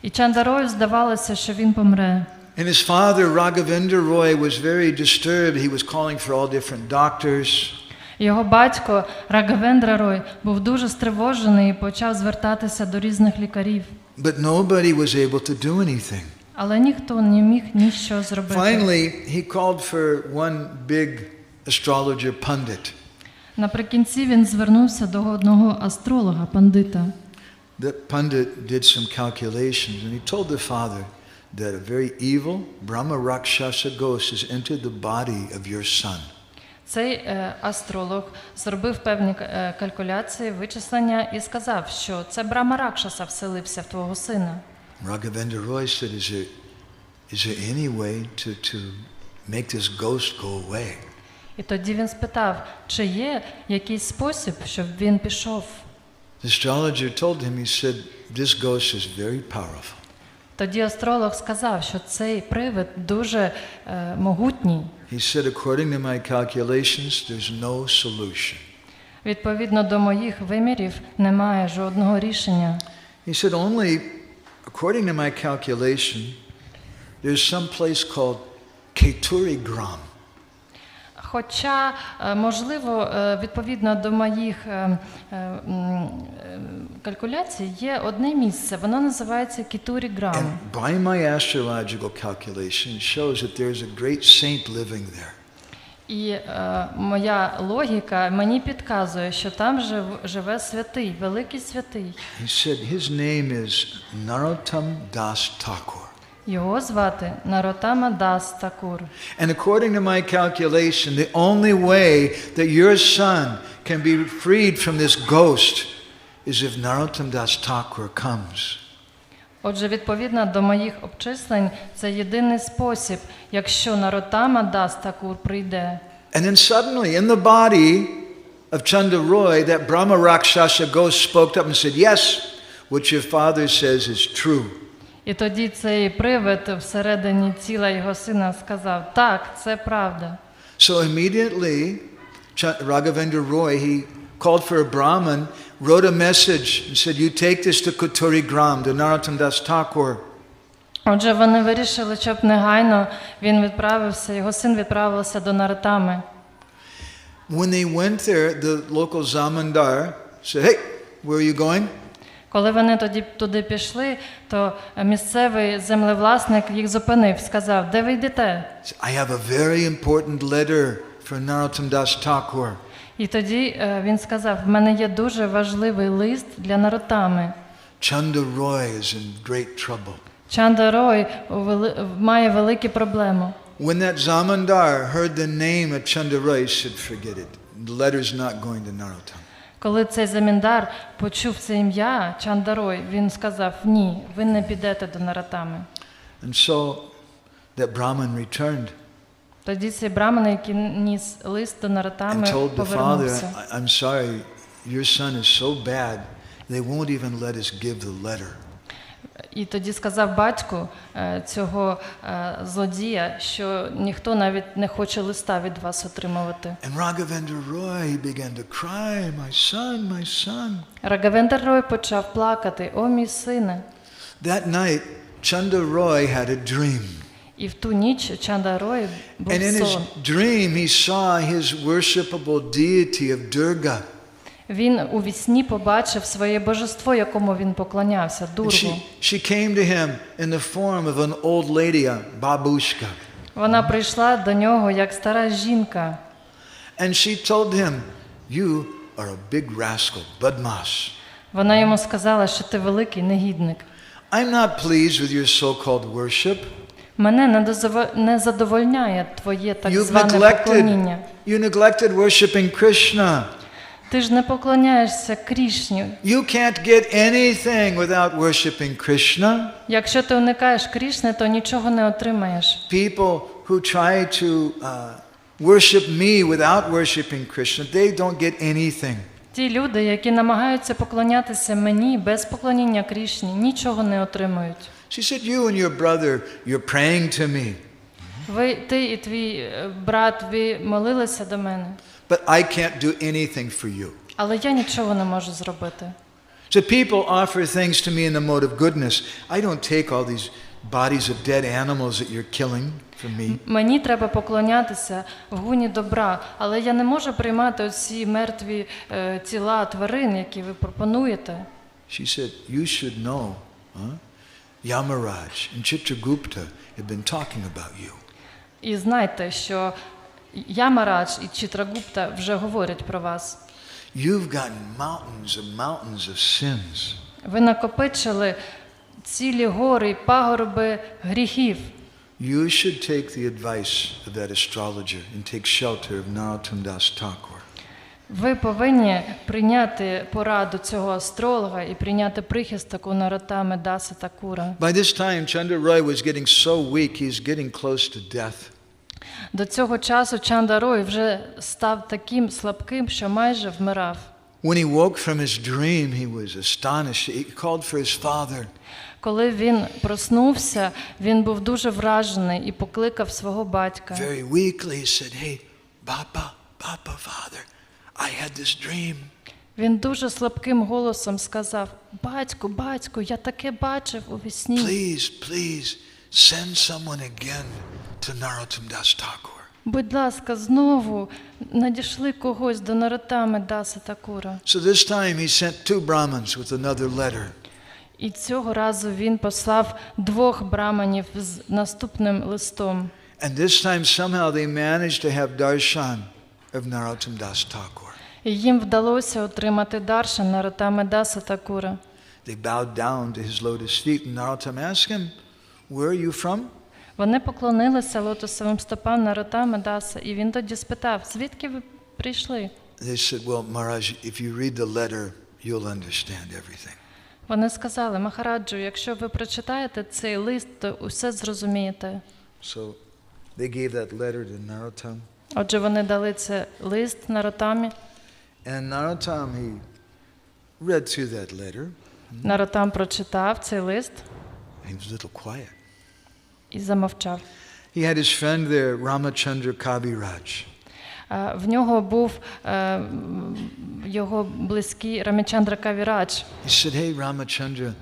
B: І Чандарою здавалося, що він помре.
A: And his father, Raghavendra Roy, was very disturbed. He was calling for all different doctors.
B: Його батько Рагавендра Рой був дуже стривожений і почав звертатися до різних лікарів.
A: But nobody was able to do anything.
B: Але ніхто не міг ніщо зробити.
A: Finally, he called for one big astrologer pundit.
B: Наприкінці він звернувся до одного астролога, пандита.
A: The pundit did some calculations and he told the father that a very evil Brahma Rakshasa ghost has entered the body of your son.
B: Цей астролог зробив певні калькуляції, вичислення і сказав, що це Брама Ракшаса вселився в твого сина.
A: Raghavendra Roy said, is there any way to make this ghost go away?
B: І тоді він спитав, чи є якийсь спосіб, щоб він пішов.
A: The astrologer told him, he said, this ghost is very powerful.
B: Тоді астролог сказав, що цей привид дуже могутній.
A: He said, according to my calculations, there's no solution.
B: Відповідно до моїх вимірів немає жодного рішення.
A: He said, only, according to my calculation, there's some place called Keturigram.
B: Хоча, можливо, відповідно до моїх калькуляцій, є одне місце, воно називається Кетуріграм.
A: And by my astrological calculation, it shows that there's a great saint living there.
B: І моя логіка мені підказує, що там живе святий, великий святий.
A: He said his name is Narottam Das Thakur.
B: Його звати Нароттама Дас Такур.
A: And according to my calculation, the only way that your son can be freed from this ghost is if Narottam Das Thakur comes.
B: Отже, відповідно до моїх обчислень, це єдиний спосіб, якщо Нароттама Дас Такур прийде.
A: And then suddenly, in the body of Chanda Roy, that Brahma Rakshasa ghost spoke up and said, yes, what your father says is true.
B: І тоді цей привид всередині тіла його сина сказав, так, це правда.
A: So immediately, Raghavendra Roy, he called for a Brahmin, wrote a message and said, you take this to Keturigram, to Narottam Das Thakur.
B: Отже, вони вирішили, щоб негайно він відправився, його син відправився до Нароттами.
A: When they went there, the local zamindar said, hey, where are you going?
B: Коли вони тоді туди пішли, то місцевий землевласник їх зупинив, сказав, де ви йдете?
A: I have a very important letter for Narottam Das Thakur.
B: І тоді він сказав, в мене є дуже важливий лист для Нароттами.
A: Chanda Roy is in great trouble.
B: Чанда Рой має великі проблеми.
A: When that zamindar heard the name of Chanda Roy, he said, forget it. The letter's not going to Narottam.
B: Коли цей заміндар почув це ім'я, Чандарой, він сказав, ні, ви не підете до Нароттами.
A: And so that Brahmin returned
B: Тоді цей браман, який ніс лист до Нароттами,
A: and told the father,
B: повернувся.
A: I'm sorry, your son is so bad, they won't even let us give the letter.
B: І тоді сказав батьку цього злодія, що ніхто навіть не хоче листа від вас отримувати.
A: And Raghavendra Roy, he began to cry, my son, my son.
B: Рагавендра Рой почав плакати, о мій сине.
A: That night, Chanda Roy had a dream.
B: І в ту ніч Чанда Рой був
A: And in his
B: сон.
A: dream, he saw his worshipable deity of Durga.
B: Він у вісні побачив своє божество, якому він поклонявся,
A: And
B: Дургу.
A: she came to him in the form of an old lady, a babushka.
B: Вона прийшла до нього як стара жінка.
A: And she told him, you are a big rascal, badmash.
B: Вона йому сказала, що ти великий негідник.
A: I'm not pleased with your so-called worship.
B: Мене не задовольняє твоє так
A: You
B: зване поклоніння.
A: neglected worshiping Krishna.
B: Ти ж не поклоняєшся Крішні.
A: You can't get anything without worshiping Krishna.
B: Якщо ти уникаєш Крішни, то нічого не отримаєш.
A: People who try to worship me without worshiping Krishna, they don't get anything.
B: Ті люди, які намагаються поклонятися мені без поклоніння Крішні, нічого не отримують.
A: She said, you and your brother, you're praying to me.
B: Ти і твій брат, ви молилися до мене.
A: But I can't do anything for you.
B: Але я нічого не можу зробити.
A: So people offer things to me in the mode of goodness. I don't take all these bodies of dead animals that you're killing for me.
B: Мені треба поклонятися в гуні добра, але я не можу приймати оці мертві тіла тварин, які ви пропонуєте.
A: She said, you should know, Yamaraj and Chitragupta have been talking about you.
B: І знайте, що Ямарадж і Читрагупта вже говорять про вас.
A: You've got mountains of sins.
B: Ви накопичили цілі гори і пагорби гріхів.
A: You should take the advice of that astrologer and take shelter of Narottam Das Thakur.
B: Ви повинні прийняти пораду цього астролога і прийняти прихисток у Нароттами Даса Такура.
A: By this time, Chanda Roy was getting so weak, he's getting close to death.
B: До цього часу Чандарой вже став таким слабким, що майже вмирав.
A: When he woke from his dream, he was astonished. He called for his father.
B: Коли він проснувся, він був дуже вражений і покликав свого батька.
A: Very weakly he said, "Hey, Papa, father, I had this dream."
B: Він дуже слабким голосом сказав: батьку, я таке бачив у вісні.
A: Please, send someone again to Narottam Das Thakur.
B: Будь ласка, знову надішли когось до Нароттами Даса Такура.
A: So this time he sent 2 Brahmins with another letter.
B: І цього разу він послав 2 браманів з наступним листом.
A: And this time somehow they managed to have darshan of Narottam Das Thakur.
B: І їм вдалося отримати даршан Нароттами Даса Такура.
A: They bowed down to his lotus feet, and Narottam asked him, "Where are you from?"
B: Вони поклонилися лотосовим стопам Нароттами Даса, і він тоді спитав: звідки ви прийшли?
A: They said, "Well, Maharaj, if you read the letter, you'll understand everything."
B: Вони сказали: Махараджу, якщо ви прочитаєте цей лист, то усе зрозумієте.
A: So they gave that letter to Narottam.
B: Отже, вони дали цей лист Нароттамі.
A: And Narottam, he read through that letter.
B: Нароттам прочитав цей лист
A: He was a little quiet.
B: і замовчав.
A: He had his friend there, Ramachandra Kaviraj.
B: В нього був його близький Рамачандра Кавірадж.
A: He said, "Hey, Ramachandra,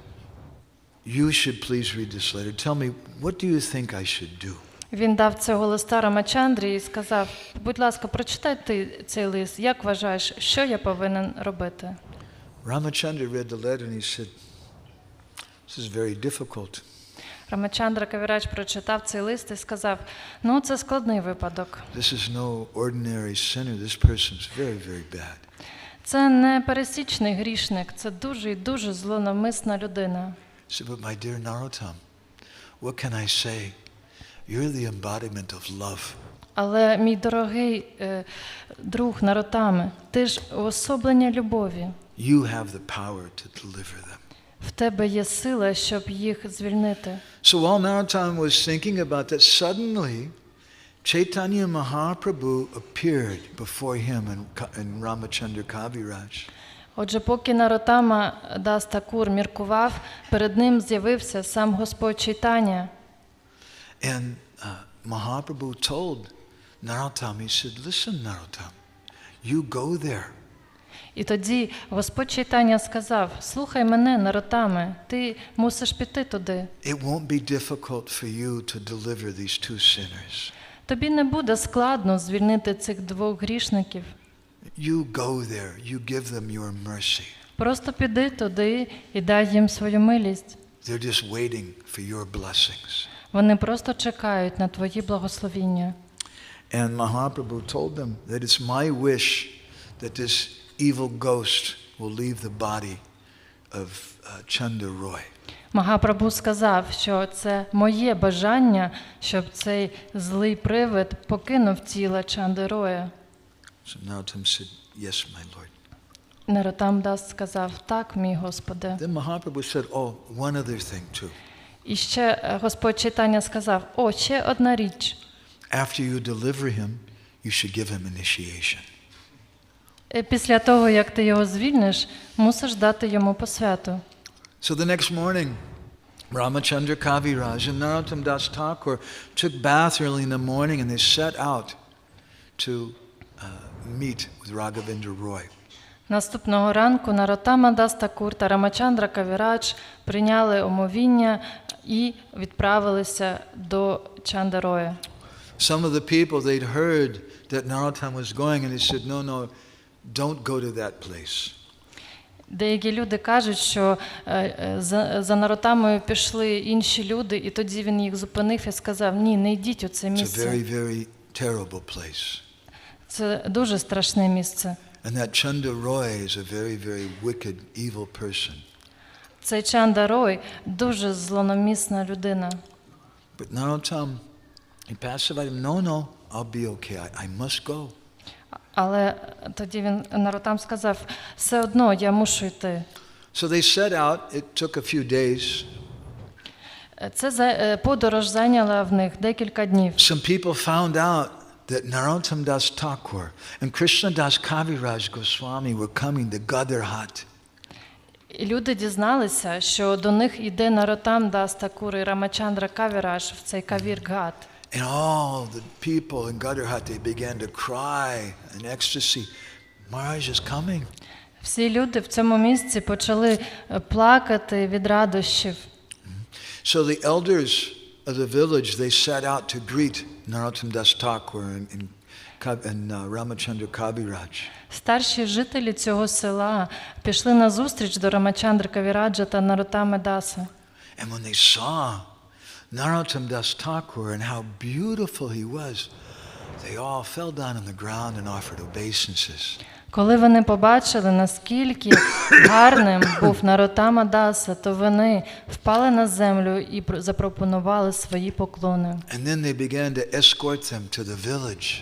A: you should please read this letter. Tell me, what do you think I should do?"
B: Він дав цього листа Рамачандрі і сказав: будь ласка, прочитай ти цей лист. Як вважаєш, що я повинен робити?
A: Ramachandra read the letter and he said, "This is very difficult."
B: Рамачандра Кавірадж прочитав цей лист і сказав: це складний випадок.
A: This is no ordinary sinner. This person's very, very bad.
B: Це не пересічний грішник, це дуже і дуже злонавмисна людина.
A: He said, "But my dear Narottam, what can I say? You're the embodiment of love."
B: Але, мій дорогий друг Нароттами, ти ж уособлення любові.
A: You have the power to deliver them.
B: В тебе є сила, щоб їх звільнити.
A: So while Narottam was thinking about that, suddenly Chaitanya Mahaprabhu appeared before him and Ramachandra Kaviraj.
B: Отже, поки Нароттама Дас Такур міркував, перед ним з'явився сам Господь Чайтаня.
A: And Mahaprabhu told Narottam, he said, "Listen, Narottam, you go there."
B: І тоді Господь Чайтаня сказав: слухай мене, Нароттаме, ти мусиш піти туди.
A: It won't be difficult for you to deliver these 2 sinners.
B: Тобі не буде складно звільнити цих 2 грішників.
A: You go there, you give them your mercy.
B: Просто піди туди і дай їм свою милість.
A: They're just waiting for your blessings.
B: Вони просто чекають на твої благословіння.
A: And Mahaprabhu told them that it's my wish that this evil ghost will leave the body of Chanda Roy.
B: Магапрабху сказав, що це моє бажання, щоб цей злий привид покинув тіло Чанди Роя.
A: So Narottam said, "Yes, my lord."
B: Нароттам Дас сказав: так, мій Господи.
A: Then Mahaprabhu said, "Oh, one other thing too.
B: І ще Господь Чайтаня сказав: ще одна річ.
A: After you deliver him, you should give him initiation."
B: Після того, як ти його звільниш, мусиш дати йому посвяту.
A: So the next morning, Ramachandra Kaviraj and Narottam Das Thakur took bath early in the morning and they set out to meet with Raghavendra Roy.
B: Наступного ранку Нароттама Дас Такур та Рамачандра Кавірадж прийняли омовіння і відправилися до Чанди Роя.
A: Some of the people, they'd heard that Narottam was going and they said, no, don't go to that place.
B: Деякі люди кажуть, що за Нароттамою пішли інші люди, і тоді він їх зупинив і сказав: ні, не йдіть у це місце.
A: It's a very, very terrible place.
B: Це дуже страшне місце.
A: And that Chanda Roy is a very, very wicked, evil person.
B: Цей Чанда Рой дуже злонамісна людина.
A: But Narottam, he pacified him, no, I'll be okay, I must go.
B: Але тоді Нароттам сказав: все одно я мушу йти.
A: So they set out, it took a few days.
B: Це подорож зайняла в них декілька днів.
A: Some people found out that Narottam Das Thakur and Krishna Das Kaviraj Goswami were coming to Gadar-hat.
B: І люди дізналися, що до них іде Нароттам Дас Такур і Рамачандра Кавіраж в цей Кавір-ґат.
A: And all the people in Gadar-hat, they began to cry in ecstasy. Maharaj is coming.
B: Всі люди в цьому місці почали плакати від радощів.
A: So the elders of the village, they set out to greet Narottam Das Thakur and Ramachandra Kaviraj.
B: Старші жителі цього села пішли на зустріч до Рамачандри Кавіраджа та Нароттами Даса.
A: And when they saw Narottam Das Thakur and how beautiful he was, they all fell down on the ground and offered obeisances.
B: Коли вони побачили, наскільки гарним був Нароттама Даса, то вони впали на землю і запропонували свої поклони.
A: And then they began to escort them to the village.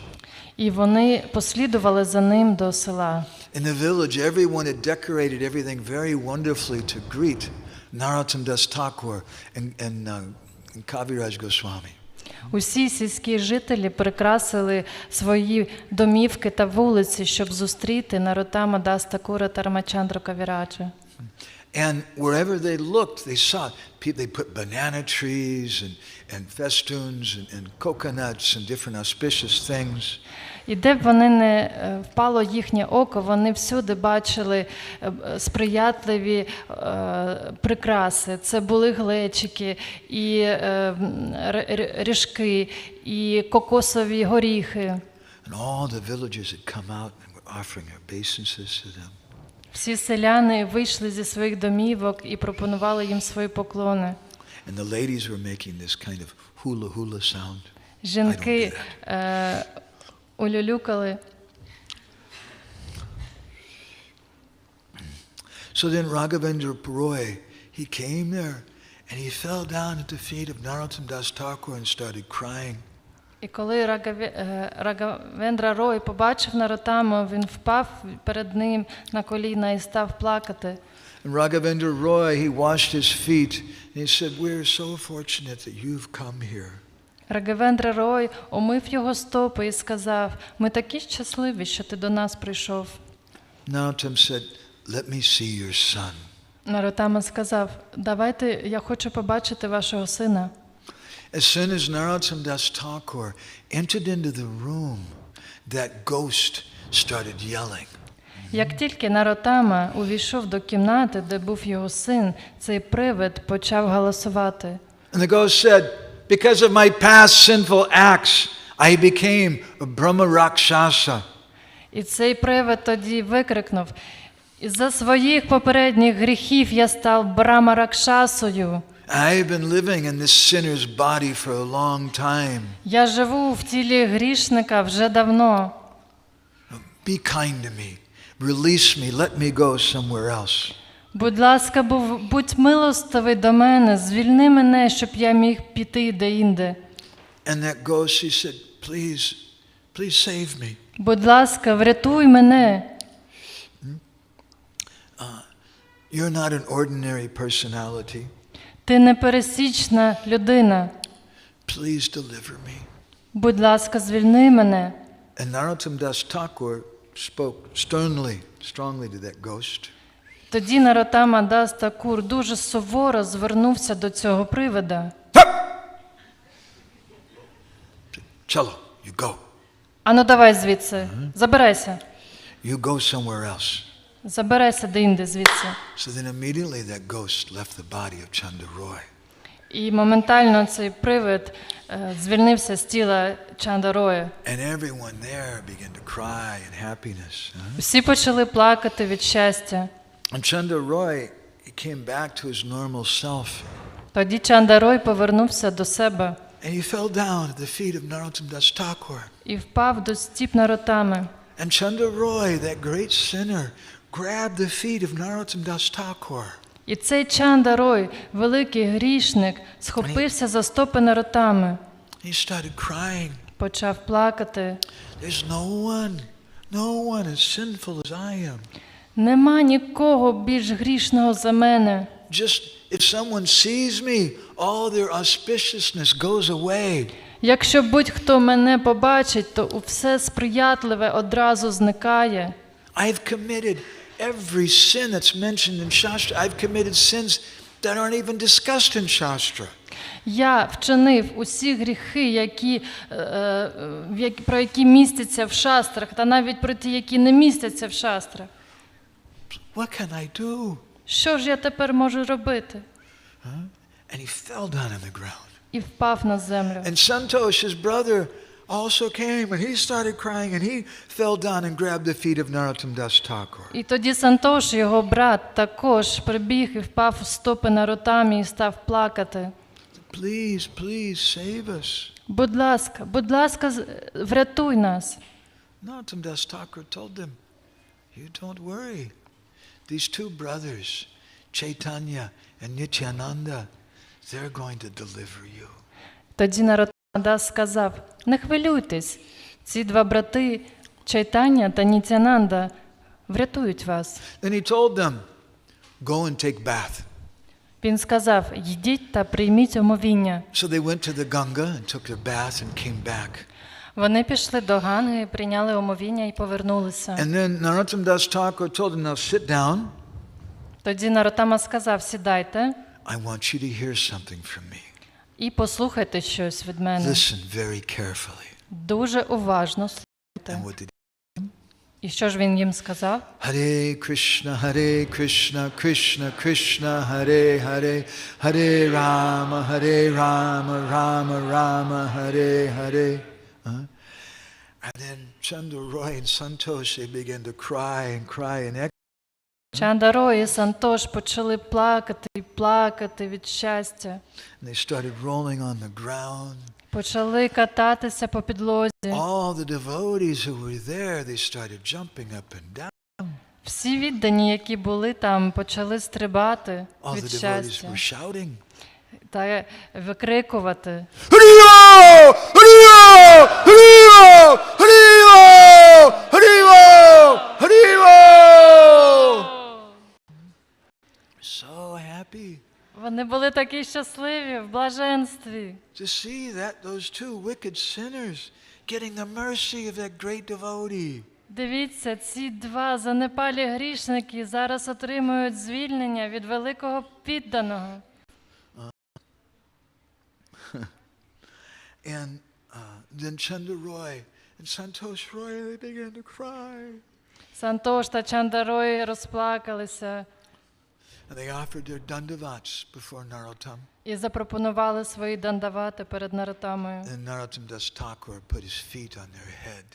B: І вони послідували за ним до села.
A: In the village, everyone had decorated everything very wonderfully to greet Narottam Das Thakur and Kaviraj Goswami.
B: Усі сільські жителі прикрасили свої домівки та вулиці, щоб зустріти Нароттама Дас Такура та Рамачандру Кавіраджа.
A: And wherever they looked, they saw people, they put banana trees and festoons and coconuts and different auspicious things.
B: І де б вони не впало їхнє око, вони всюди бачили сприятливі прикраси. Це були глечики, і ріжки, і кокосові горіхи.
A: And all the villagers had come out and were offering obeisances to them.
B: Всі селяни вийшли зі своїх домівок і пропонували їм свої поклони.
A: And the ladies were making this kind of hula hula sound.
B: Жінки улюлюкали.
A: So then Raghavendra Roy, he came there and he fell down at the feet of Narottam Das Thakur and started crying.
B: І коли Рагавендра Рой побачив Нароттаму, він впав перед ним на коліна і став плакати.
A: And Raghavendra Roy, he washed his feet and he said, "We're so fortunate that you've come here."
B: Рагавендра Рой омив його стопи і сказав: "Ми такі щасливі, що ти до нас прийшов."
A: Narottam said, "Let me see your son."
B: Нароттама сказав: "Давайте, я хочу побачити вашого сина."
A: As soon as Narottam Das Thakur entered into the room, that ghost started yelling.
B: Як тільки Нароттама увійшов до кімнати, де був його син, цей привид почав галасувати.
A: And the ghost said, "Because of my past sinful acts, I became a Brahma Rakshasa."
B: І цей привид тоді викрикнув: "Із-за своїх попередніх гріхів я став Брама Ракшасою.
A: I've been living in this sinner's body for a long time.
B: Я живу в тілі грішника вже давно.
A: Be kind to me. Release me. Let me go somewhere else."
B: Будь ласка, будь милостивий до мене, звільни мене, щоб я міг піти де-інде.
A: And that ghost, he said, please save me.
B: Будь ласка, врятуй мене.
A: You're not an ordinary personality.
B: Ти не пересічна людина.
A: Please deliver me.
B: Будь ласка, звільни мене.
A: And Narottam Das Thakur spoke strongly to that ghost.
B: Тоді Нароттама Дас Такур дуже суворо звернувся до цього привида.
A: Chalo, you go.
B: Ану, давай звідси, забирайся.
A: You go somewhere else.
B: Забирайся де-інде звідси.
A: So then immediately that ghost left the body of Chanda Roy.
B: І моментально цей привид звільнився з тіла Чанда Роя.
A: And everyone there began to cry in happiness.
B: Всі почали плакати від щастя.
A: And Chanda Roy, he came back to his normal self.
B: Тоді Чанда Рой повернувся до себе.
A: And he fell down at the feet of Narottam Das Thakur.
B: І впав до стіп Нароттами.
A: And Chanda Roy, that great sinner, grabbed the feet of Narottam Das Thakur.
B: І цей Чанда Рой, великий грішник, схопився за стопи Нароттами.
A: He started crying.
B: Почав плакати.
A: There's no one as sinful as I am.
B: Нема нікого більш грішного за мене.
A: just if someone sees me, all their auspiciousness goes away.
B: Якщо будь-хто мене побачить, то все сприятливе одразу зникає.
A: I've committed every sin that's mentioned in Shastra. I've committed sins that aren't even discussed in Shastra.
B: Я вчинив усі гріхи, про які містяться в шастрах, та навіть про ті, які не містяться в шастрах.
A: What can I do?
B: Що ж я тепер можу робити?
A: And he fell down on the ground.
B: І впав на землю.
A: And Santosh, his brother, also came and he started crying and he fell down and grabbed the feet of Narottam Das Thakur.
B: І тоді Сантош, його брат, також прибіг і впав в стопи Наротамі і став плакати.
A: Please, please save us.
B: Будь ласка, врятуй нас.
A: Narottam Das Thakur told them, you don't worry. These two brothers, Chaitanya and Nityananda, they're going to deliver you.
B: Тоді Наротама Дас сказав, не хвилюйтесь, ці два брати, Чайтання та Нітянанда, врятують вас.
A: Then he told them, go and take bath.
B: Він сказав, йдіть та прийміть омовіння.
A: So they went to the Ganga and took their bath and came back.
B: Вони пішли до Ганги, прийняли омовіння і повернулися.
A: And then Narottam Das Thakur told them, now sit down.
B: Тоді Наротама сказав, сідайте
A: I want you to hear something from me.
B: і послухайте щось від мене.
A: Listen very carefully.
B: Дуже уважно
A: And
B: слухайте.
A: what did
B: І що ж він їм сказав?
A: Hare Krishna, Krishna Krishna, Hare Hare, Hare Rama, Rama Rama, Hare Hare. And then Chandra Roy and Santosh, they began to cry and
B: Чандаро і Сантош почали плакати від щастя.
A: and they started rolling on the ground.
B: Почали кататися по підлозі.
A: All the devotees who were there, they started jumping up and down.
B: Всі віддані, які були там, почали стрибати
A: All
B: від
A: the devotees
B: щастя
A: were shouting.
B: та викрикувати.
A: Haribo! Haribo! Haribo! Haribo! Haribo! Haribo! So happy
B: Вони були такі щасливі, в блаженстві.
A: to see that those two wicked sinners getting the mercy of that great devotee.
B: Дивіться, ці два занепалі грішники зараз отримують звільнення від великого підданого.
A: And then Chandra Roy and Santosh Roy, they began to cry.
B: Сантош та Чандарой розплакалися
A: And they offered their dandavats before Narottam.
B: і запропонували свої дандавати перед Наротамою.
A: And Narottam Das Thakur put his feet on their head.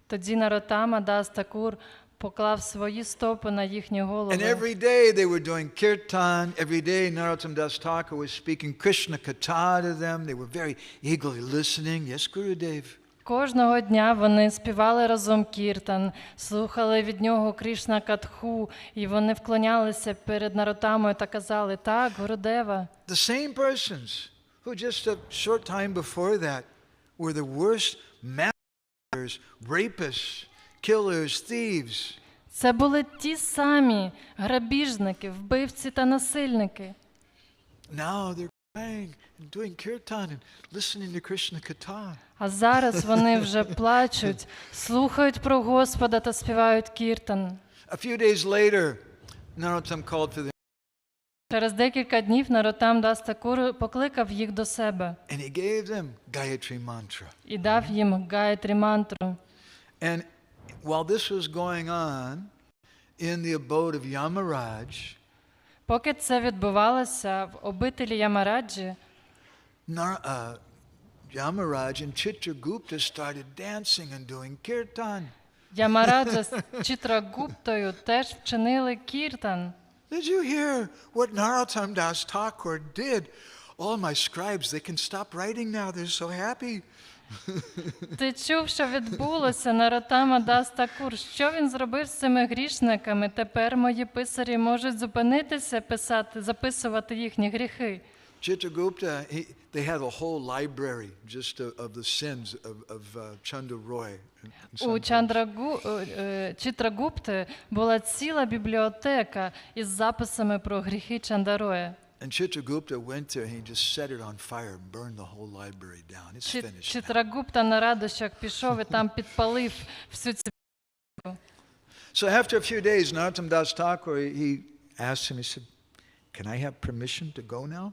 B: Тоді Наротама Дас Такур поклав свої стопи на їхні
A: And
B: голови.
A: every day they were doing kirtan. Every day Narottam Das Thakur was speaking Krishna Katha to them. They were very eagerly listening. Yes, Gurudev.
B: Кожного дня вони співали разом кіртан, слухали від нього Кришна Катху, і вони вклонялися перед Наротамою та казали, так, Гурудева.
A: The same persons who just a short time before that were the worst massacres, rapists, killers, thieves.
B: Це були ті самі грабіжники, вбивці та насильники.
A: Now they're crying and doing kirtan and listening to Krishna Katha.
B: А зараз вони вже плачуть, слухають про Господа та співають кіртан.
A: A few days later, Narottam called for them
B: Через декілька днів Наротам Дас Такур покликав їх до себе
A: and he gave them Gayatri mantra.
B: і дав їм Гаyaтрі мантру.
A: And while this was going on in the abode of Yamaraj,
B: Поки це відбувалося в обителі Ямараджі,
A: Yamaraj and Chitragupta started dancing and doing kirtan.
B: Ямараджа з Чітрагуптою теж вчинили кіртан.
A: Did you hear what Narottam Das Thakur did? All my scribes, they can stop writing now. They're so happy.
B: Ти чув, що відбулося, Наротама Дас Такур? Що він зробив з цими грішниками? Тепер мої писарі можуть зупинитися, записувати їхні гріхи.
A: Chitragupta, they had a whole library just of the sins of Chandra Roy.
B: У Читрагупти була ціла бібліотека із записами про гріхи Чандароя.
A: And Chitragupta went there and he just set it on fire and burned the whole library down. It's finished now.
B: Читрагупта на радощах пішов і там підпалив всю цю бібліотеку.
A: So after a few days, Narottam Das Thakur, he asked him, he said, "Can I have permission to go now?"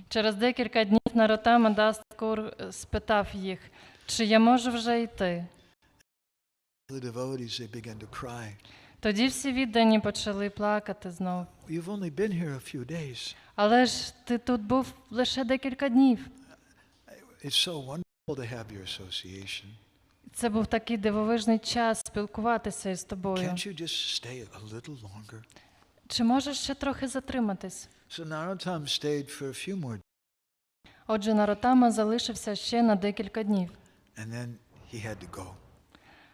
B: Через декілька днів Нароттама Дас Тхакур спитав їх, чи я можу вже йти?
A: The devotees, they began to cry.
B: Тоді всі віддані почали плакати знов.
A: You've only been here a few days.
B: Але ж ти тут був лише декілька днів.
A: It's so wonderful to have your association.
B: Це був такий дивовижний час спілкуватися із тобою.
A: Can't you just stay a little longer?
B: Чи можеш ще трохи затриматись?
A: So Narottam stayed for a few more days.
B: Отже, Нароттама залишився ще на декілька днів.
A: And then he had to go.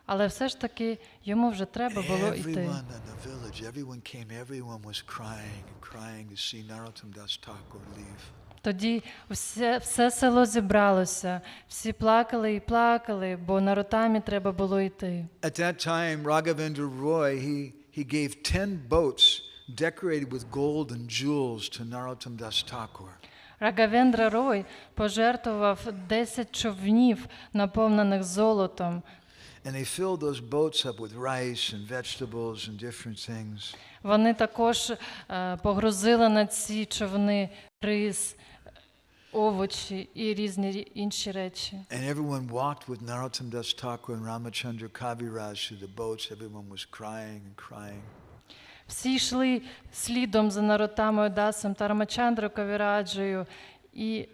B: Але все ж таки йому вже треба було йти.
A: Everyone in the village, everyone came, everyone was crying and crying to see Narottam Das Thakur leave.
B: Тоді все село зібралося, всі плакали і плакали, бо Нароттамі треба було йти.
A: At that time, Raghavendra Roy, he gave 10 boats decorated with gold and jewels to Narottam Das Thakur.
B: Рагавендра Рой пожертвував 10 човнів, наповнених золотом.
A: And they filled those boats up with rice and vegetables and different things.
B: Вони також погрузили на ці човни рис, овочі і різні інші речі.
A: And everyone walked with Narottam Das Thakur and Ramachandra Kaviraj through the boats. Everyone was crying and crying.
B: Всі йшли слідом за Нароттамою Дасом та Рамачандрою Кавіраджею, і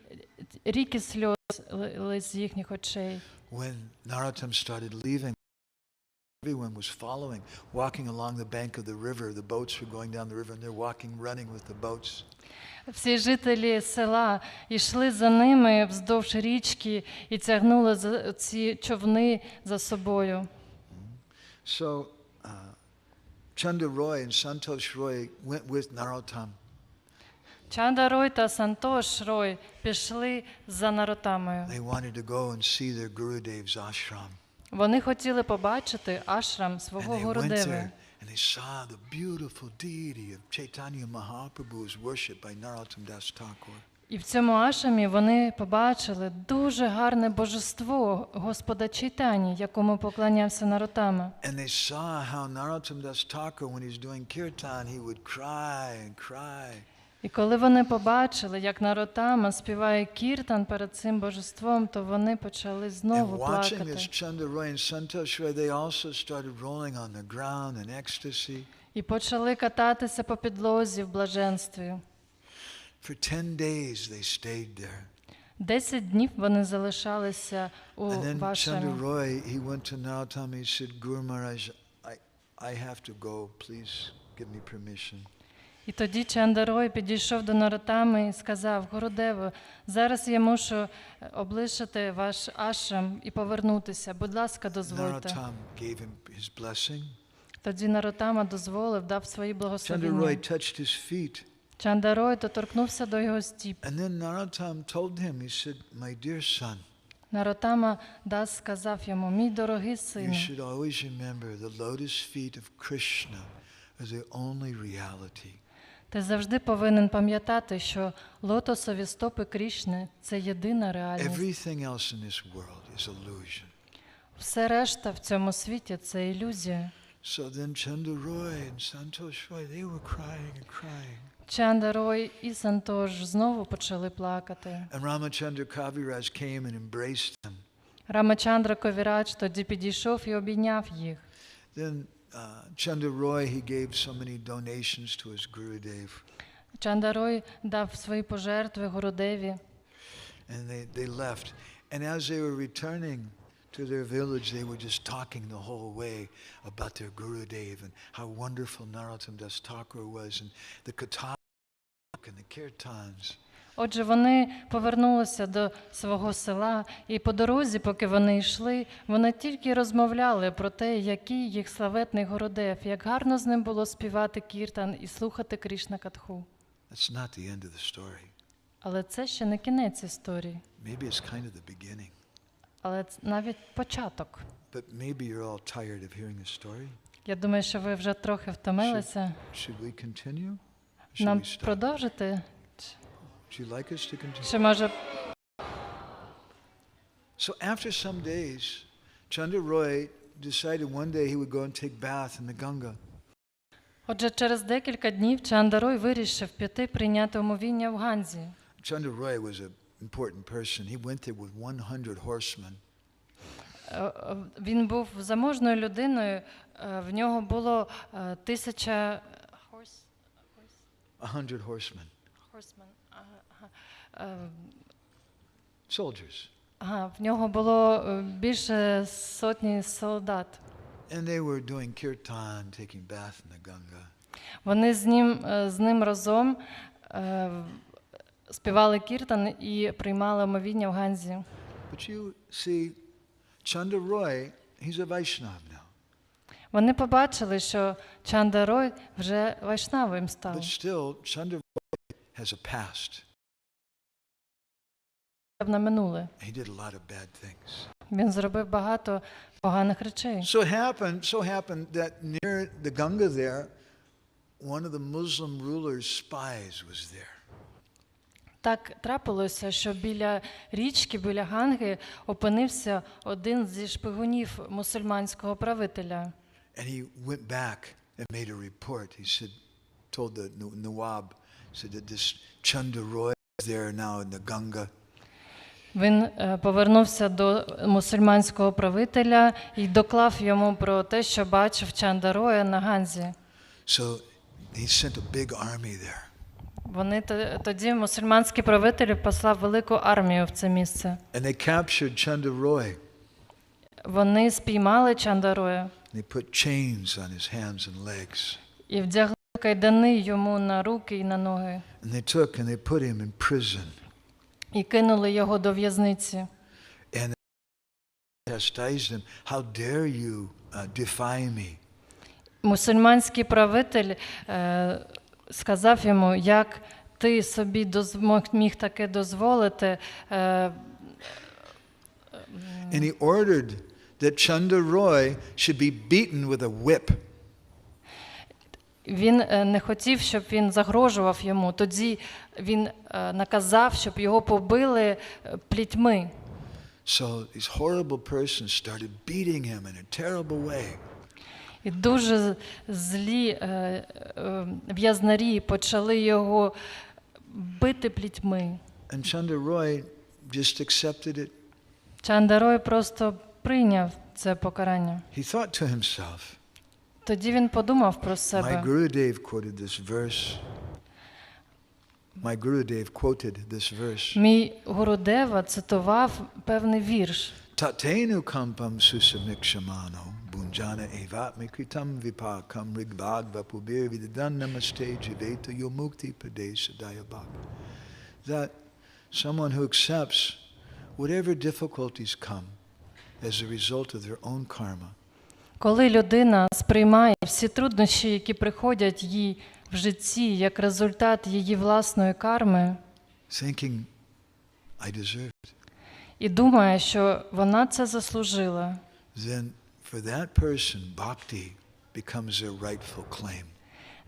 B: ріки сльоз лились з їхніх очей.
A: When Narottam started leaving, everyone was following, walking along the bank of the river. The boats were going down the river and they're walking, running with the boats.
B: Всі жителі села йшли за ними вздовж річки і тягнули ці човни за собою.
A: So Chandra Roy and Santosh Roy went with Narottam.
B: Чанда Рой та Сантош Рой пішли за Нароттамою.
A: They wanted to go and see their Gurudev's ashram.
B: Вони хотіли побачити ашрам свого
A: And they went
B: Гурудеви.
A: there and they saw the beautiful deity of Chaitanya Mahaprabhu was worshipped by Narottam Das Thakur.
B: І в цьому ашрамі вони побачили дуже гарне божество Господа Чайтані, якому поклонявся Нароттама.
A: And they saw how Narottam Das Thakur, when he's doing kirtan, he would cry and cry.
B: І коли вони побачили, як Нароттама співає кіртан перед цим божеством, то вони почали
A: And
B: знову
A: watching
B: плакати.
A: this Chandra Roy and Santosh Roy, they also started rolling on the ground in ecstasy.
B: І почали кататися по підлозі в блаженстві.
A: For 10 days they stayed there.
B: 10 днів вони залишалися у
A: And then Chandra
B: вашому.
A: Roy, he went to Narottam, he said, Guru Maharaj, I have to go, please give me permission.
B: І тоді Чанда Рой підійшов до Нароттами і сказав: Гурудево, зараз я мушу облишити ваш ашрам і повернутися. Будь ласка, дозвольте.
A: Narottam gave him his blessing.
B: Тоді Нароттама дозволив, дав свої
A: Chandra Roy
B: благословення.
A: touched his feet.
B: Чанда Рой доторкнувся до його стіп.
A: And then Narottam told him, he said, my dear son,
B: Нароттама Дас сказав йому: мій дорогий
A: you
B: сину,
A: should always remember the lotus feet of Krishna are the only reality.
B: ти завжди повинен пам'ятати, що лотосові стопи Крішни – це єдина реальність.
A: Everything else in this world is illusion.
B: Все решта в цьому світі – це ілюзія.
A: So then Chandra Roy and Santosh Roy, they were crying and crying.
B: Чанда Рой і Сантош знову почали плакати.
A: And Ramachandra Kaviraj came and embraced them.
B: Рамачандра Ковірадж тоді підійшов і обійняв їх.
A: Then Chandra Roy, he gave so many donations to his Gurudev.
B: Чанда Рой дав свої пожертви Гурудеві.
A: And they left. And as they were returning to their village, they were just talking the whole way about their Gurudev and how wonderful Narottam Das Thakur was and the Katha and the Kirtans.
B: Отже, вони повернулися до свого села, і по дорозі, поки вони йшли, вони тільки розмовляли про те, який їх славетний Гурудев, як гарно з ним було співати кіртан і слухати Крішна Катху.
A: That's not the end of the story.
B: Але це ще не кінець історії.
A: Maybe it's kind of the beginning.
B: Але це навіть початок.
A: But maybe you're all tired of hearing the story.
B: Я думаю, що ви вже трохи втомилися.
A: Should we continue? Should
B: Нам
A: we stop?
B: продовжити?
A: Would you like us to continue?
B: Чи може...
A: So after some days, Chandra Roy decided one day he would go and take bath in the Ganga.
B: Отже, через декілька днів Чандарой вирішив піти прийняти омовіння в Ганзі.
A: Chandra Roy was an important person. He went there with 100 horsemen.
B: Він був заможною людиною, в нього було 1000
A: 100 horsemen. Soldiers.
B: В нього було більше сотні солдат.
A: And they were doing kirtan, taking bath in the Ganga.
B: Вони з ним разом співали кіртан і приймали омовіння в Ганзі.
A: But you see, Chandra Roy, he's a Vaishnava now.
B: Вони побачили, що Чандарой вже вайшнавим став.
A: But still, Chandra Roy has a past.
B: На минуле.
A: He did a lot of bad things.
B: Він зробив багато поганих речей.
A: So happened that near the Ganga there, one of the Muslim ruler's spies was there.
B: Так трапилося, що біля річки, біля Ганги, опинився один зі шпигунів мусульманського правителя.
A: And he went back and made a report. He said, told the Nawab, said that this Chandra Roy is there now in the Ganga.
B: Він повернувся до мусульманського правителя і доклав йому про те, що бачив Чандароя на Ганзі.
A: So he sent a big army there.
B: Тоді мусульманський правитель послав велику армію в це місце.
A: And they captured Chandra Roy.
B: Вони спіймали Чандароя.
A: They put chains on his hands and legs.
B: І вдягли кайдани йому на руки і на ноги.
A: And they took and they put him in prison.
B: І кинули його до в'язниці.
A: And they chastised him. How dare you defy me?
B: Мусульманський правитель сказав йому, як ти собі міг таке дозволити.
A: And he ordered that Chandra Roy should be beaten with a whip.
B: Він не хотів, щоб він загрожував йому. Тоді він наказав, щоб його побили плітьми.
A: So these horrible persons started beating him in a terrible way.
B: І дуже злі в'язнарі почали його бити плітьми.
A: And Chandra Roy just accepted it.
B: Чандарой просто прийняв це покарання.
A: He thought to himself,
B: Тоді він подумав про
A: my
B: себе.
A: Gurudev quoted this verse. My Gurudev quoted this verse.
B: Мій Гурудева цитував певний вірш.
A: Tatenu kampam susamikṣamano bunjana evatmikritam vipakam rigbhag vapubir vidadan namaste jiveto yomukti padesa dayabhag. That someone who accepts whatever difficulties come as a result of their own karma.
B: Коли людина сприймає всі труднощі, які приходять їй в житті як результат її власної карми,
A: Thinking, I deserve it.
B: і думає, що вона це заслужила,
A: Then for that person, bhakti becomes their rightful claim.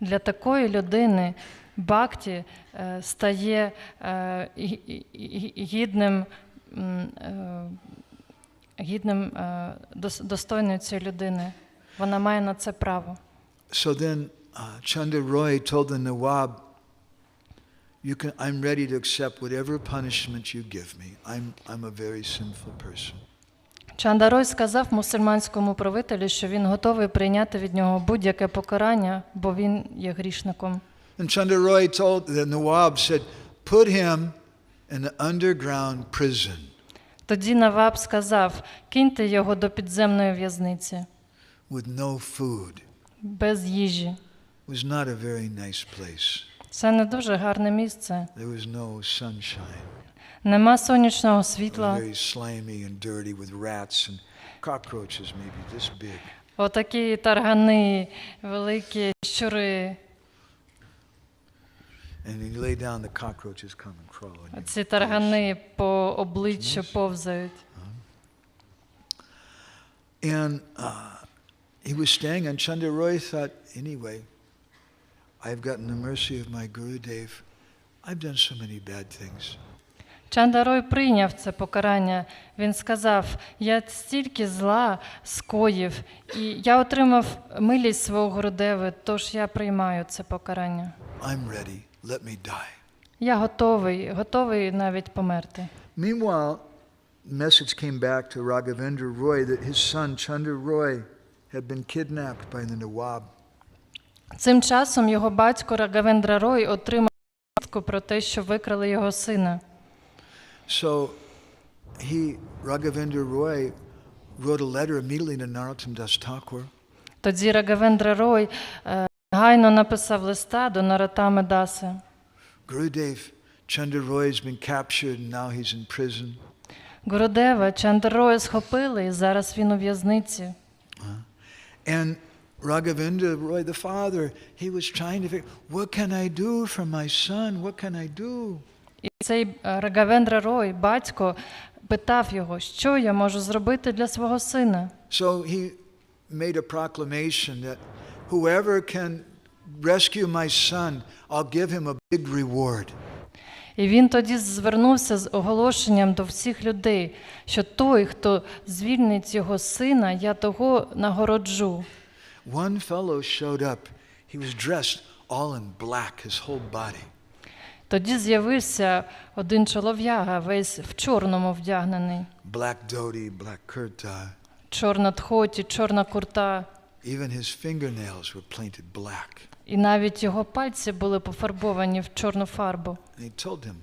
B: для такої людини бхакті стає достойною цієї людини. Вона має на це право.
A: So then Chandra Roy told the Nawab, I'm ready to accept whatever punishment you give me. I'm a very sinful person.
B: Чандарой сказав мусульманському правителю, що він готовий прийняти від нього будь-яке покарання, бо він є грішником.
A: And Chandra Roy told the Nawab, said, put him in the underground prison.
B: Тоді Наваб сказав, киньте його до підземної в'язниці.
A: With no food.
B: Без їжі.
A: It was not a very nice place.
B: Це не дуже гарне місце.
A: There was no sunshine.
B: Нема сонячного
A: It was
B: світла.
A: very slimy and dirty with rats and cockroaches maybe this big.
B: Отакі таргани, великі щури.
A: And you lay down, the cockroaches come and crawl on you.
B: Ці таргани по обличчю повзають.
A: And he was staying, and Chandra Roy thought, anyway, I've gotten the mercy of my Gurudev. I've done so many bad things.
B: Чандарой прийняв це покарання. Він сказав, я стільки зла скоїв, і я отримав милість свого Гурудеви, тож я приймаю це покарання.
A: I'm ready. Let me die.
B: Я готовий навіть померти.
A: Meanwhile, message came back to Raghavendra Roy that his son Chandra Roy had been kidnapped by the Nawab.
B: Цим часом його батько Рагавендра Рой отримав звістку про те, що викрали його сина.
A: So Raghavendra Roy wrote a letter immediately to Narottam Das Thakur.
B: Тоді Рагавендра Рой негайно написав листа до Нароттами Даси.
A: Gurudev, Chandra Roy has been captured and now he's in prison.
B: Гурудева, Чандра Роя схопили, і зараз він у в'язниці.
A: And Raghavendra Roy, the father, he was trying to figure, what can I do for my son? What can I do?
B: І цей Рагавендра Рой, батько, питав його, що я можу зробити для свого сина.
A: So he made a proclamation that whoever can rescue my son, I'll give him a big reward.
B: І він тоді звернувся з оголошенням до всіх людей, що той, хто звільнить його сина, я того нагороджу.
A: One fellow showed up. He was dressed all in black, his whole body.
B: Тоді з'явився один чолов'яга, весь в чорному вдягнений.
A: Black dhoti, black kurta.
B: Чорна тхоті, чорна курта.
A: Even his fingernails were painted black.
B: І навіть його пальці були пофарбовані в чорну фарбу.
A: And he told him,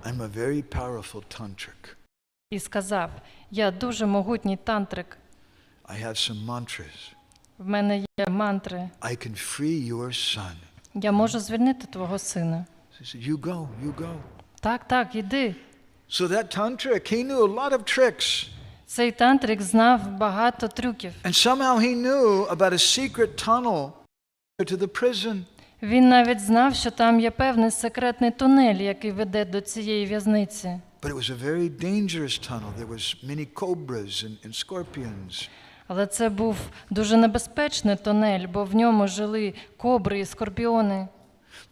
A: I'm a very powerful tantric.
B: І сказав, я дуже могутній тантрик.
A: I have some mantras.
B: В мене є мантри.
A: I can free your son.
B: Я можу звільнити твого сина.
A: So he said, you go.
B: Так, іди.
A: So that tantric, he knew a lot of tricks.
B: Цей тантрик знав багато трюків.
A: And somehow he knew about a secret tunnel to the prison.
B: Він навіть знав, що там є певний секретний тунель, який веде до цієї в'язниці.
A: But it was a very dangerous tunnel. There was many cobras and scorpions.
B: Але це був дуже небезпечний тунель, бо в ньому жили кобри і скорпіони.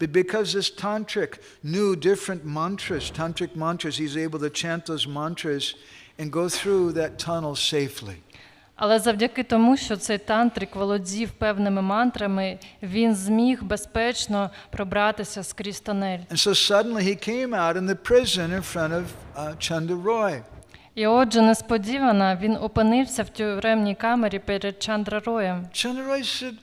A: But because this tantric knew different mantras, tantric mantras, he's able to chant those mantras and go through that tunnel safely.
B: Але завдяки тому, що цей тантрик володів певними мантрами, він зміг безпечно пробратися скрізь тунель.
A: And so suddenly he came out in the prison in front of Chandra Roy.
B: І отже, несподівано він опинився в тюремній камері перед Чандра Роєм.
A: Chandra Roy said,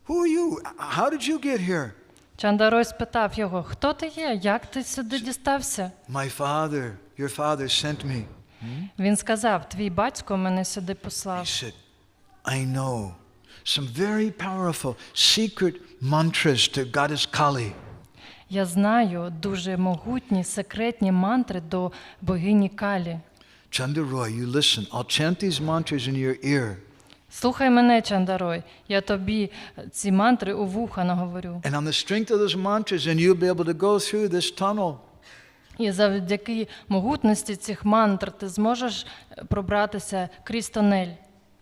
A: who are you? How did you get here?
B: Чандра Рой спитав його, хто ти є? Як ти сюди дістався?
A: My father, your father sent me.
B: Він сказав, твій батько мене сюди
A: He
B: послав.
A: said, I know some very powerful secret mantras to Goddess Kali.
B: Я знаю дуже могутні секретні мантри до богині Калі.
A: Chandra Roy, you listen. I'll chant these mantras in your ear.
B: Слухай мене, Чандарой, я тобі ці мантри у вуха наговорю.
A: And on the strength of those mantras, and you'll be able to go through this tunnel.
B: І завдяки могутності цих мантр ти зможеш пробратися крізь тунель.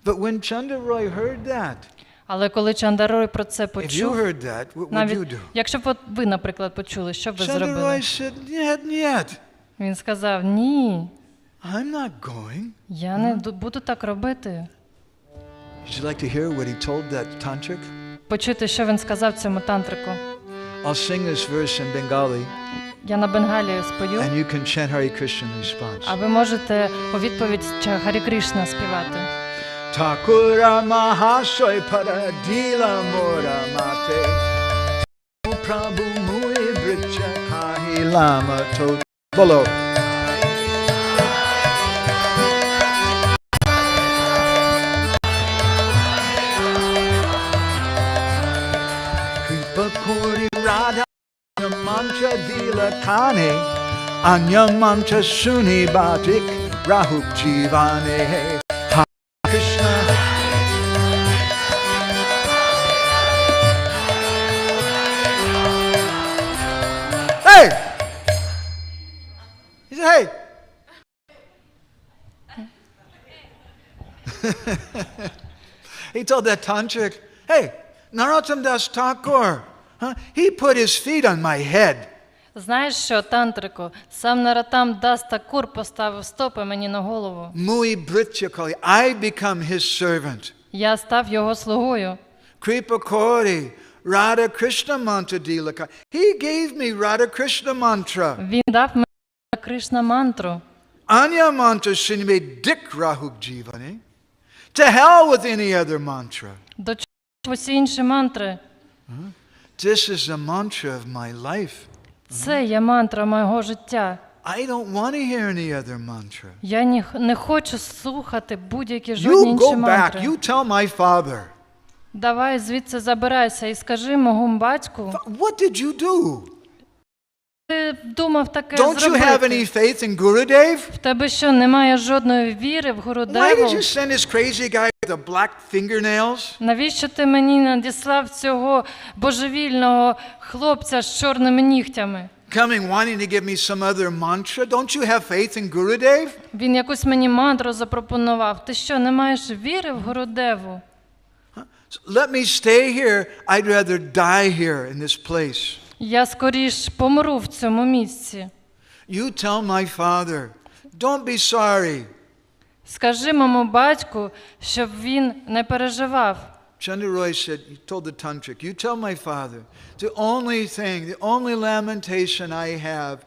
A: But when Chandra Roy heard that,
B: Але коли Чандарой про це
A: if you
B: почув,
A: heard that, what would
B: навіть
A: you do?
B: якщо б ви, наприклад, почули, що б ви
A: Chandra
B: зробили?
A: Roy said, Niet.
B: Він сказав, ні,
A: I'm not going.
B: я не буду так робити.
A: Would you like to hear what he told that tantric?
B: Почути, що він сказав цьому тантрику.
A: I'll sing this verse in Bengali,
B: Я на бенгалії спою,
A: and you can chant Hare Krishna in response.
B: а ви можете у відповідь Харі Кришна співати.
A: Thakura Mahashoy Paradila Mora Mate Prabhu Mui Bricha Kahi Lama To Bolo. Kripa Kori Radha Mantra Dila Kane Anya Mantra Suni Batik Rahup Jivane Krishna He told that tantric, hey, Narottam Das Thakur, he put his feet on my head.
B: Знаєш що, тантрику, сам Нароттам Дас Такур поставив стопи мені на голову.
A: Mui Britchakali, I become his servant.
B: Я став його слугою.
A: Kripa Kori, Radha Krishna mantra dilaka. He gave me Radha Krishna mantra.
B: Він дав мені Кришна мантру.
A: Anya mantra shinme dik rahuk jivane. To hell with any other mantra.
B: До чого усі інші мантри?
A: This is the mantra of my life.
B: Це є мантра мого життя.
A: I don't want to hear any other mantra.
B: Я не хочу слухати будь-які
A: You
B: жодні інші
A: go back,
B: мантри.
A: you tell my father.
B: Давай звідси забирайся і скажи моєму батьку.
A: What did you do?
B: Ти думав таке
A: Don't you have
B: зробити?
A: any faith in Gurudev?
B: В тебе що, немає жодної віри в
A: Why did
B: Гурудеву?
A: you send this crazy guy with the black fingernails?
B: Навіщо ти мені надіслав цього божевільного хлопця з чорними нігтями?
A: Coming wanting to give me some other mantra? Don't you have faith in Gurudev?
B: Він якусь мені мантру запропонував. Ти що, не маєш віри в Гурудеву?
A: Let me stay here. I'd rather die here in this place.
B: Я скоріш помру в цьому місці.
A: You tell my father, don't be sorry.
B: Скажи моєму батьку, щоб він не переживав.
A: Chandra Roy said, he told the tantric, you tell my father, the only lamentation I have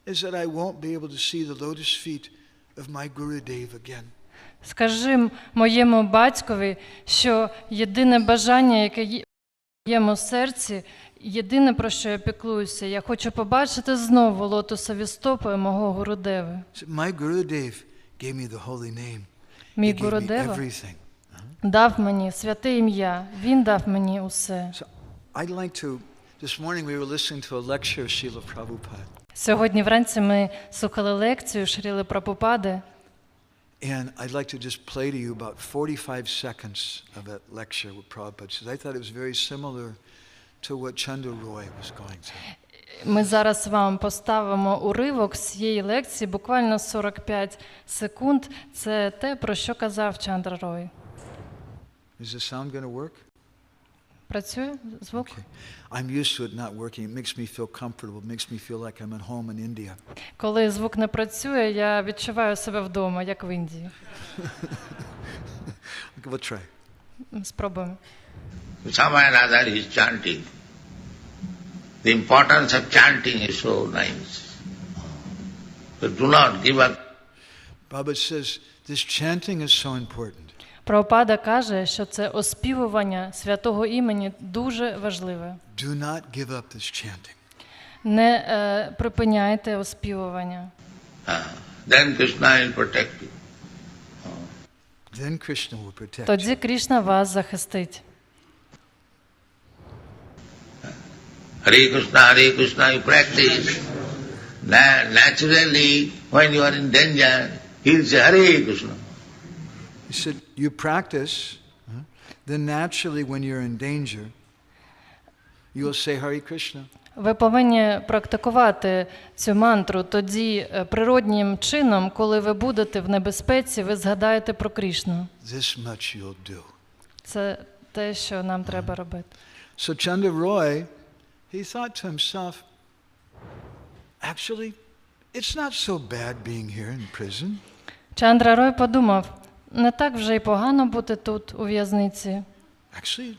A: is that I won't be able to see the lotus feet of my Gurudev again.
B: Скажи моєму батькові, що єдине бажання, яке є в моєму серці, єдине, про що я піклуюся, я хочу побачити знову лотосові стопи мого Гурудеви.
A: My Gurudev gave me the holy name.
B: Мій
A: He gave me
B: Гурудева
A: everything.
B: дав мені святе ім'я, він дав мені усе.
A: So I'd like to, this morning we were listening to a lecture of Srila Prabhupada.
B: Сьогодні вранці ми слухали лекцію Шрили Прабхупади.
A: And I'd like to just play to you about 45 seconds of that lecture with Prabhupada, because I thought it was very similar to what Chandra Roy was going through.
B: Ми зараз вам поставимо уривок з цієї лекції, буквально 45 секунд. Це те, про що казав Чандра Рой.
A: Is the sound going to work?
B: Працює звук?
A: Okay. I'm used to it not working. It makes me feel comfortable. It makes me feel like I'm at home in India.
B: Коли звук не працює, я відчуваю себе вдома, як в Індії.
A: Okay, we'll try.
B: Спробуємо.
C: Some and other is chanting. The importance of chanting is so nice. So do not give up.
A: Baba says this chanting is so important.
B: Прабхупада каже, що це оспівування святого імені дуже важливе.
A: Do not give up this chanting.
B: Не припиняйте оспівування.
C: Then Krishna will protect you.
A: Then Krishna will protect you.
B: Тоді Крішна вас захистить.
C: Hare Krishna, you practice. Naturally, when you are in danger, he'll say Hare Krishna.
A: He said, you practice, then naturally when you're in danger, you will say Hare Krishna.
B: Ви повинні практикувати цю мантру, тоді природнім чином, коли ви будете в небезпеці, ви згадаєте про Крішну.
A: This much you'll do.
B: Це те, що нам треба робити.
A: So Chandra Roy, he thought to himself, actually, it's not so bad being here in prison.
B: Чандра Рой подумав, не так вже й погано бути тут, у в'язниці.
A: Actually,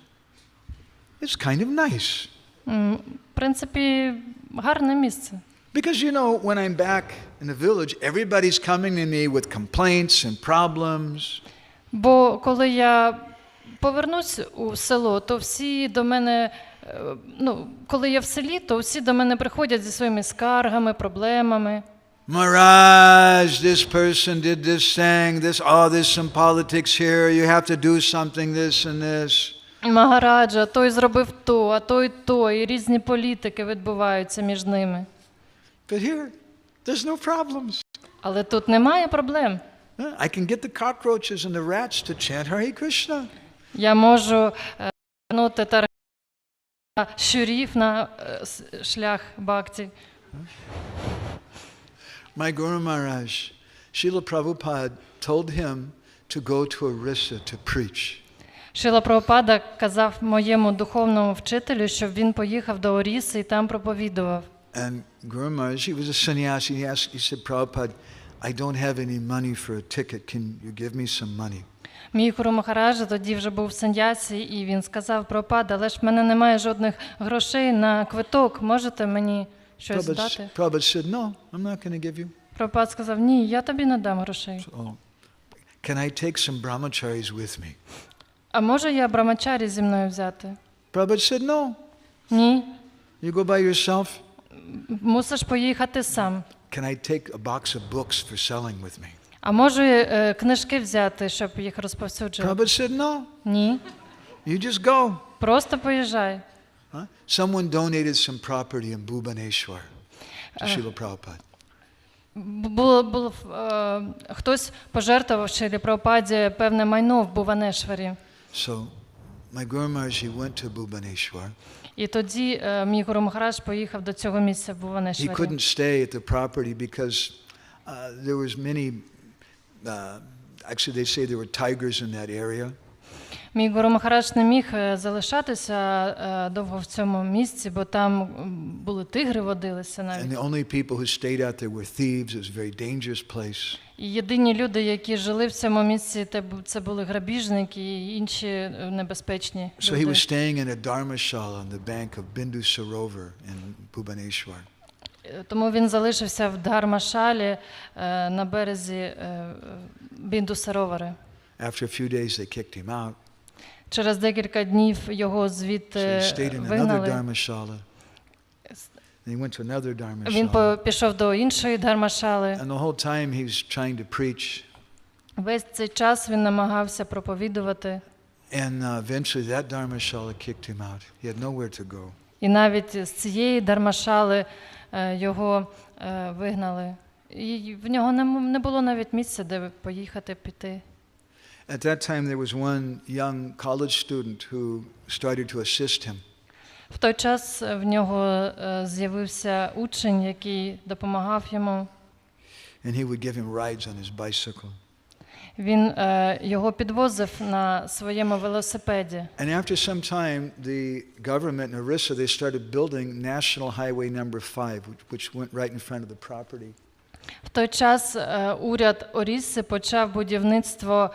A: it's kind of nice.
B: В принципі, гарне місце.
A: Because, you know, when I'm back in the village, everybody's coming to me with complaints and problems.
B: Бо коли я повернусь у село, то всі до мене, коли я в селі, то всі до мене приходять зі своїми скаргами, проблемами.
A: Maharaj, this person did this thing, there's some politics here, you have to do something, this and this.
B: Магараджа, той зробив то, а той, і різні політики відбуваються між ними.
A: But here, there's no problems.
B: Але тут немає проблем.
A: I can get the cockroaches and the rats to chant Hare Krishna.
B: Я можу вернути щурів на шлях бхакти.
A: My Guru Maharaj, Srila Prabhupada told him to go to Orissa to preach.
B: Шрила Прабхупада казав моєму духовному вчителю, щоб він поїхав до Оріси і там проповідував.
A: And Guru Maharaj, he was a sannyasi. He said, Prabhupada, I don't have any money for a ticket. Can you give me some money?
B: Мій Гуру Махараджа тоді вже був в саньясі, і він сказав: Прабхупада, але ж в мене немає жодних грошей на квиток, можете мені щось дати?
A: Prabhupada said, no, I'm not going to give you.
B: Прабхупада сказав: ні, я тобі не дам грошей.
A: So, can I take some brahmacharis with me?
B: А може я брамачарі зі мною взяти?
A: Prabhupada said, no.
B: Ні.
A: You go by yourself.
B: Мусиш поїхати сам.
A: Can I take a box of books for selling with me?
B: А можу книжки взяти, щоб їх розповсюджувати?
A: Prabhupada said, no.
B: Ні.
A: You just go.
B: Просто поїжджай.
A: Someone donated some property in Bhubaneswar to Srila Prabhupada.
B: Хтось пожертвував Шрилі Прабхупаді певне майно в Бхуванешварі.
A: So my Guru Maharaj, he went to Bhubaneswar.
B: І тоді мій Гуру Махарадж поїхав до цього місця в
A: He
B: Бхуванешварі.
A: couldn't stay at the property because there was many, actually they say there were tigers in that area.
B: Мій Гуру Махарадж не міг залишатися довго в цьому місці, бо там були тигри, водилися
A: And
B: навіть.
A: the only people who stayed out there were thieves. It was a very dangerous place.
B: І єдині люди, які жили в цьому місці, це були грабіжники і інші небезпечні
A: So he
B: люди.
A: was staying in a dharmashala on the bank of Bindu Sarovar in Bhubaneswar.
B: Тому він залишився в Дхармашалі на березі Бінду-Саровари.
A: After a few days they kicked him out.
B: Через декілька днів його
A: So
B: звідти
A: he stayed in another
B: вигнали.
A: dharmashala. And he went to another
B: Він
A: dharmashala.
B: пішов до іншої Дхармашали.
A: And the whole time he was trying to preach.
B: Весь цей час він намагався проповідувати.
A: And eventually that dharmashala kicked him out. He had nowhere to go.
B: І навіть з цієї Дхармашали його вигнали. І в нього не було навіть місця, де поїхати, піти.
A: At that time there was one young college student who started to assist him.
B: В той час в нього з'явився учень, який допомагав йому.
A: And he would give him rides on his bicycle.
B: Він його підвозив на своєму велосипеді.
A: And after some time, the government in Orissa, they started building National Highway number 5, which went right in front of the property.
B: В той час уряд Орісси почав будівництво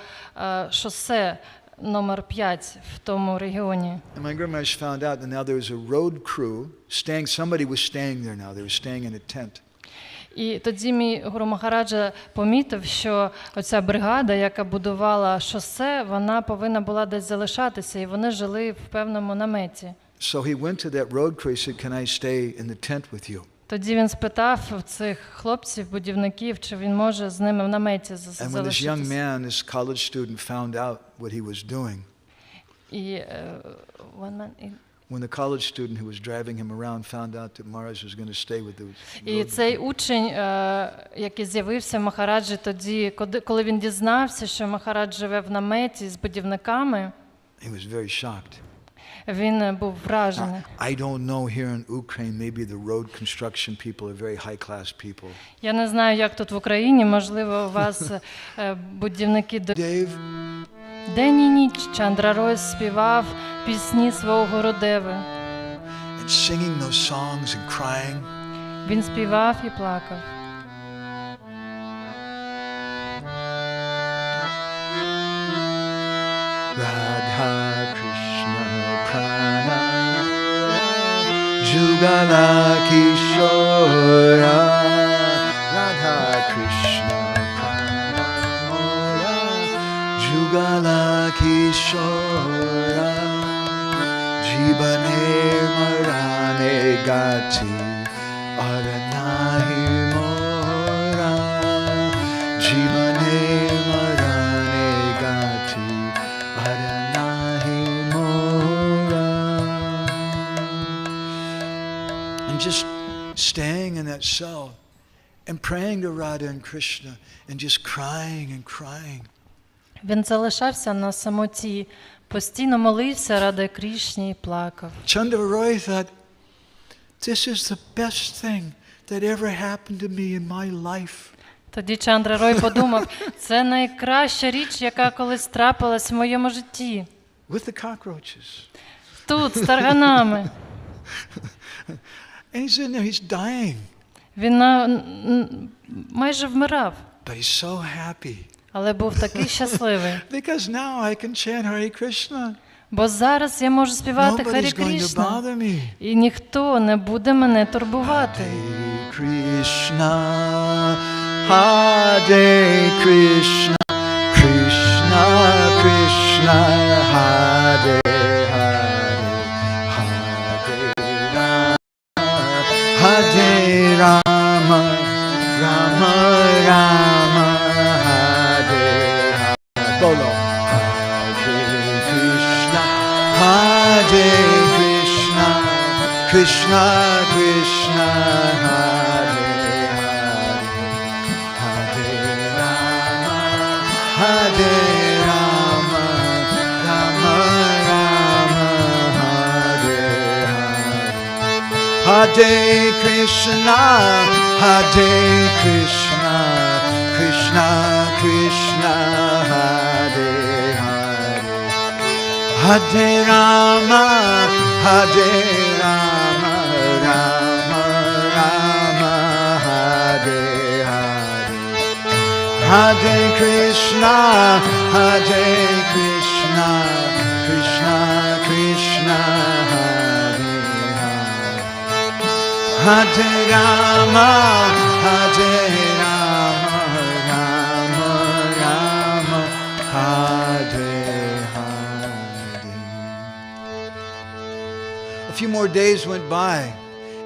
B: шосе номер 5 в тому регіоні.
A: And my grandmother found out that now there was a road crew staying, somebody was staying there now, they were staying in a tent.
B: І тоді мій Гуру Махараджа помітив, що оця бригада, яка будувала шосе, вона повинна була десь залишатися, і вони жили в певному наметі.
A: So he went to that road crew, he said, can I stay in the tent with you?
B: Тоді він спитав в цих хлопців, будівників, чи він може з ними в наметі
A: And when this young
B: залишитися.
A: man, this college student, found out what he was doing,
B: І
A: when the college student who was driving him around found out that Maharaj was going to stay with the
B: І цей учень, який з'явився в Махараджі тоді, коли він дізнався, що Махарадж живе в наметі з будівниками,
A: he was very shocked.
B: він був вражений.
A: I don't know here in Ukraine, maybe the road construction people are very high class people.
B: Я не знаю, як тут в Україні, можливо, у вас будівники
A: Dave,
B: день і ніч Чандра Рой співав пісні свого Гурудеви.
A: and singing those songs and crying.
B: Він співав і плакав.
A: Radha Krishna Prana Jugala Kishora Radha Krishna Prana Jugala Kishora Jibane Marane Gati Aranahi Mora Jibane Marane Gati Aranahi Mora. And just staying in that cell and praying to Radha and Krishna and just crying and crying.
B: Він залишався на самоті, постійно молився ради Крішні і плакав.
A: Chandra Roy thought, this is the best thing that ever happened to me in my life.
B: Тоді Чандра Рой подумав, це найкраща річ, яка колись трапилась в моєму житті.
A: with the cockroaches.
B: Тут, з тарганами.
A: And he's in there, he's dying.
B: Він майже вмирав,
A: But he's so happy.
B: але був такий щасливий.
A: Because now I can chant Hare Krishna.
B: Бо зараз я можу співати Харі
A: Nobody's going to
B: Крішна,
A: bother me.
B: і ніхто не буде мене турбувати.
A: Hare Krishna, Hare Krishna, Krishna Krishna, Hare Hare, Hare Rama, Rama Rama, Hare Hare. Bolo. Hare Krishna, Krishna Krishna, Hare Hare, Hare Rama, Hare Rama, Rama Rama, Hare Hare. Hare Krishna, Krishna Krishna, Hare Hare, Hare Rama, Hare Rama, Rama Rama, Hare Hare. Hare Krishna, Krishna Krishna, Hare Hare. Hare Rama, Rama Rama, Hare Hare. A few more days went by,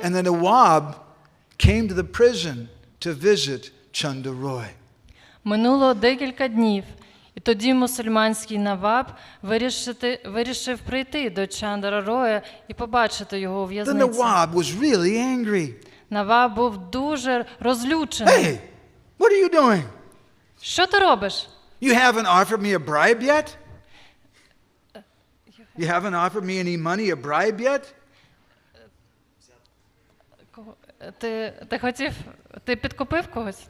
A: and the Nawab came to the prison to visit Chanda Roy.
B: Минуло декілька днів, і тоді мусульманський наваб вирішив прийти до Чандра Роя і побачити його у
A: The
B: в'язниці.
A: Nawab was really angry.
B: Наваб був дуже розлючений.
A: Hey, what are you doing?
B: Що ти робиш?
A: You haven't offered me a bribe yet? You haven't offered me any money, a bribe yet?
B: Ти підкупив когось?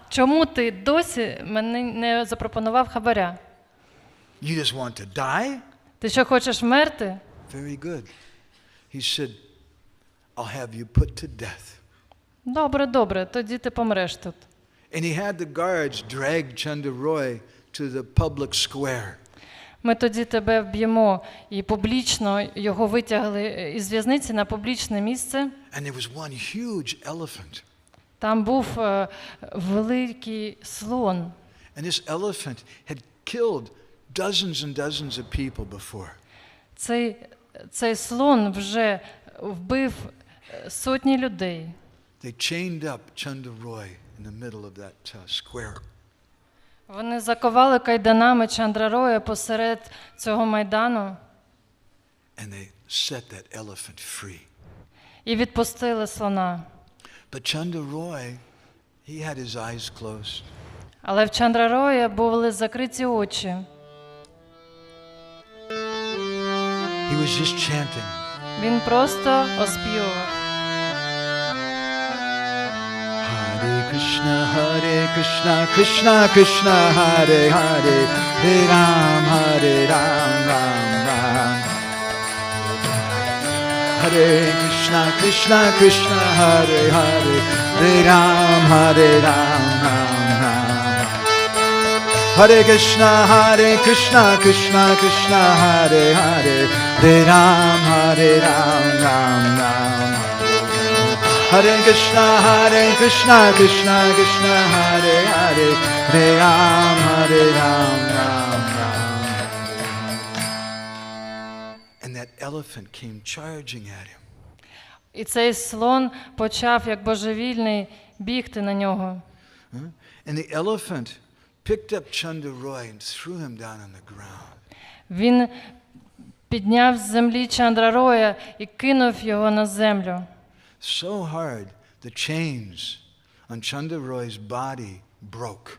B: Чому ти досі мені не запропонував хабаря?
A: You just want to die?
B: Ти що, хочеш вмерти?
A: Very good. He said, I'll have you put to death.
B: Добре, тоді ти помреш тут.
A: And he had the guards drag Chanda Roy to the public square.
B: Ми тоді тебе вб'ємо, і публічно його витягли із в'язниці на публічне місце.
A: And there was one huge elephant.
B: Там був великий слон.
A: And this elephant had killed dozens and dozens of people before.
B: Цей слон вже вбив сотні людей.
A: They chained up Chanda Roy in the middle of that square.
B: Вони заковали кайданами Чандра Роя посеред цього майдану.
A: And they set that elephant free.
B: І відпустили слона.
A: But Chanda Roy, he had his eyes closed.
B: Але в Чандра Роя були закриті очі.
A: He was just chanting.
B: Він просто оспівував.
A: Hare Krishna, Krishna Krishna, Hare Hare, Hare Ram, Ram Ram. Hare Krishna, Krishna Hare Hare, Hare Ram, Ram Ram. Hare Krishna, Krishna Krishna, Hare Hare, Hare Ram, Ram Ram. Hare Krishna, Krishna Krishna, Hare Hare, Hare Ram, Ram Ram. And that elephant came charging at him.
B: І цей слон почав, як божевільний, бігти на нього.
A: And the elephant picked up Chanda Roy and threw him down on the ground.
B: Він підняв з землі Чандра Роя і кинув його на землю.
A: So hard, the chains on Chanda Roy's body broke.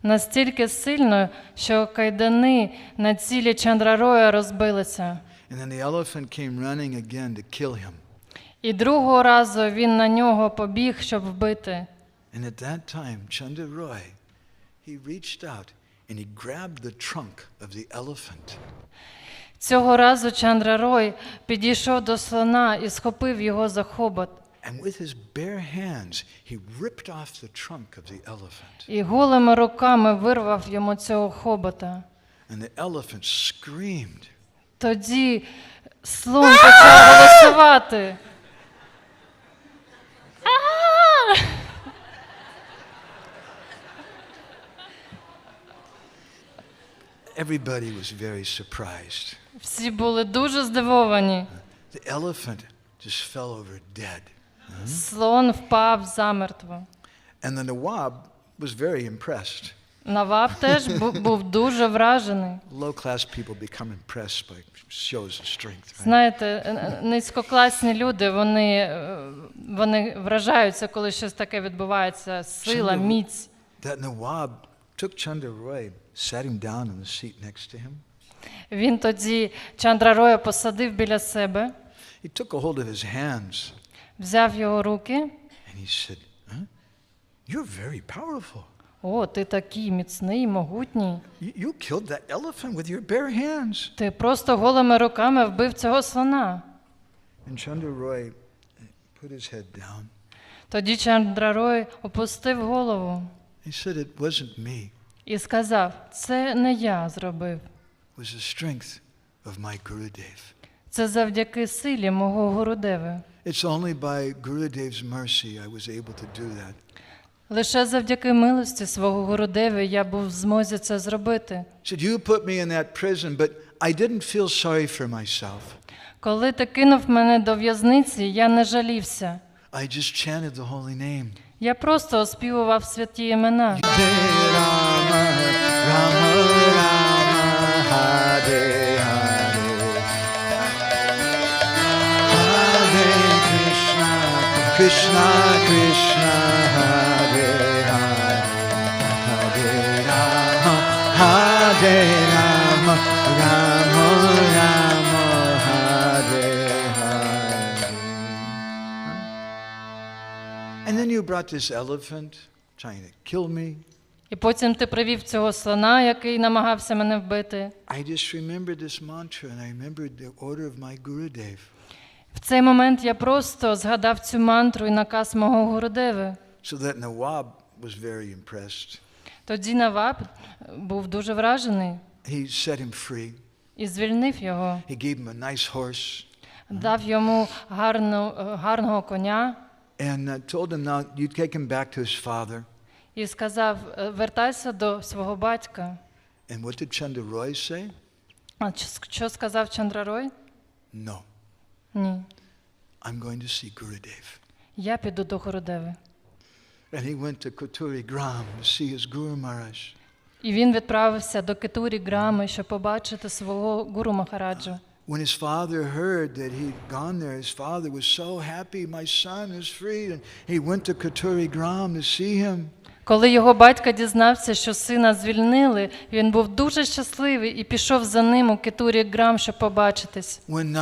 B: Настільки сильно, що кайдани на тілі Чандра Роя розбилися.
A: And then the elephant came running again to kill him.
B: І другого разу він на нього побіг, щоб вбити.
A: And at that time, Chanda Roy, he reached out and he grabbed the trunk of the elephant.
B: Цього разу Чандра Рой підійшов до слона і схопив його за хобот.
A: And with his bare hands, he ripped off the trunk of the elephant.
B: І голими руками вирвав йому цього хобота.
A: And the elephant screamed.
B: Тоді слон почав голосувати.
A: Everybody was very surprised.
B: Всі були дуже здивовані.
A: The elephant just fell over dead.
B: Слон впав замертво.
A: And the Nawab was very impressed.
B: Наваб теж був дуже вражений.
A: Low-class people become impressed by shows of strength. Right?
B: Знаєте, низькокласні люди, вони вражаються, коли щось таке відбувається, сила, міць.
A: That Nawab took Chandra Roy, sat him down in the seat next to him.
B: Він тоді Чандра Роя посадив біля себе,
A: He took a hold of his hands
B: взяв його руки.
A: and he said, "You're very powerful.
B: О, ти такий міцний, могутній.
A: You killed that elephant with your bare hands."
B: Ти просто голими руками вбив цього слона.
A: And Chandra Roy put his head down.
B: Тоді Чандра Рой опустив голову
A: He said, "It wasn't me.
B: і сказав, це не я зробив.
A: It was the strength of my Gurudev.
B: Це завдяки силі мого Гурудеви.
A: It's only by Gurudev's mercy I was able to do that."
B: Лише завдяки милості свого Гурудеви я був в змозі це зробити.
A: He said, "You put me in that prison, but I didn't feel sorry for myself.
B: Коли ти кинув мене до в'язниці, я не жалівся.
A: I just chanted the holy name."
B: Я просто оспівував святі імена.
A: Rama, Rama, Rama, Hare Hare. Hare Krishna, Krishna Krishna, Hare Hare. Hare Rama, Hare Rama, Rama Rama, Hare Hare. And then you brought this elephant trying to kill me.
B: І потім ти привів цього слона, який намагався мене вбити.
A: I just remembered this mantra and I remembered the order of my Gurudev.
B: В цей момент я просто згадав цю мантру і наказ мого Гурудеви.
A: So that Nawab was very impressed.
B: Тоді Наваб був дуже вражений
A: He set him free.
B: і звільнив його.
A: He gave him a nice horse
B: Дав йому гарного коня
A: and told him now you take him back to his father.
B: і сказав, вертайся до свого батька.
A: And what did Chandra Roy say?
B: А що сказав Чандра Рой?
A: No.
B: Ні.
A: I'm going to see Gurudev.
B: Я піду до Гурудеви.
A: And he went to Koturi Gram to see his Guru Maharaj.
B: І він відправився до Кетурі Грами, щоб побачити свого Гуру Махараджу.
A: When his father heard that he'd gone there, his father was so happy, my son is free, and he went to Koturi Gram to see him.
B: Коли його батько дізнався, що сина звільнили, він був дуже щасливий і пішов за ним у Кетурі Грам, щоб побачитись.
A: When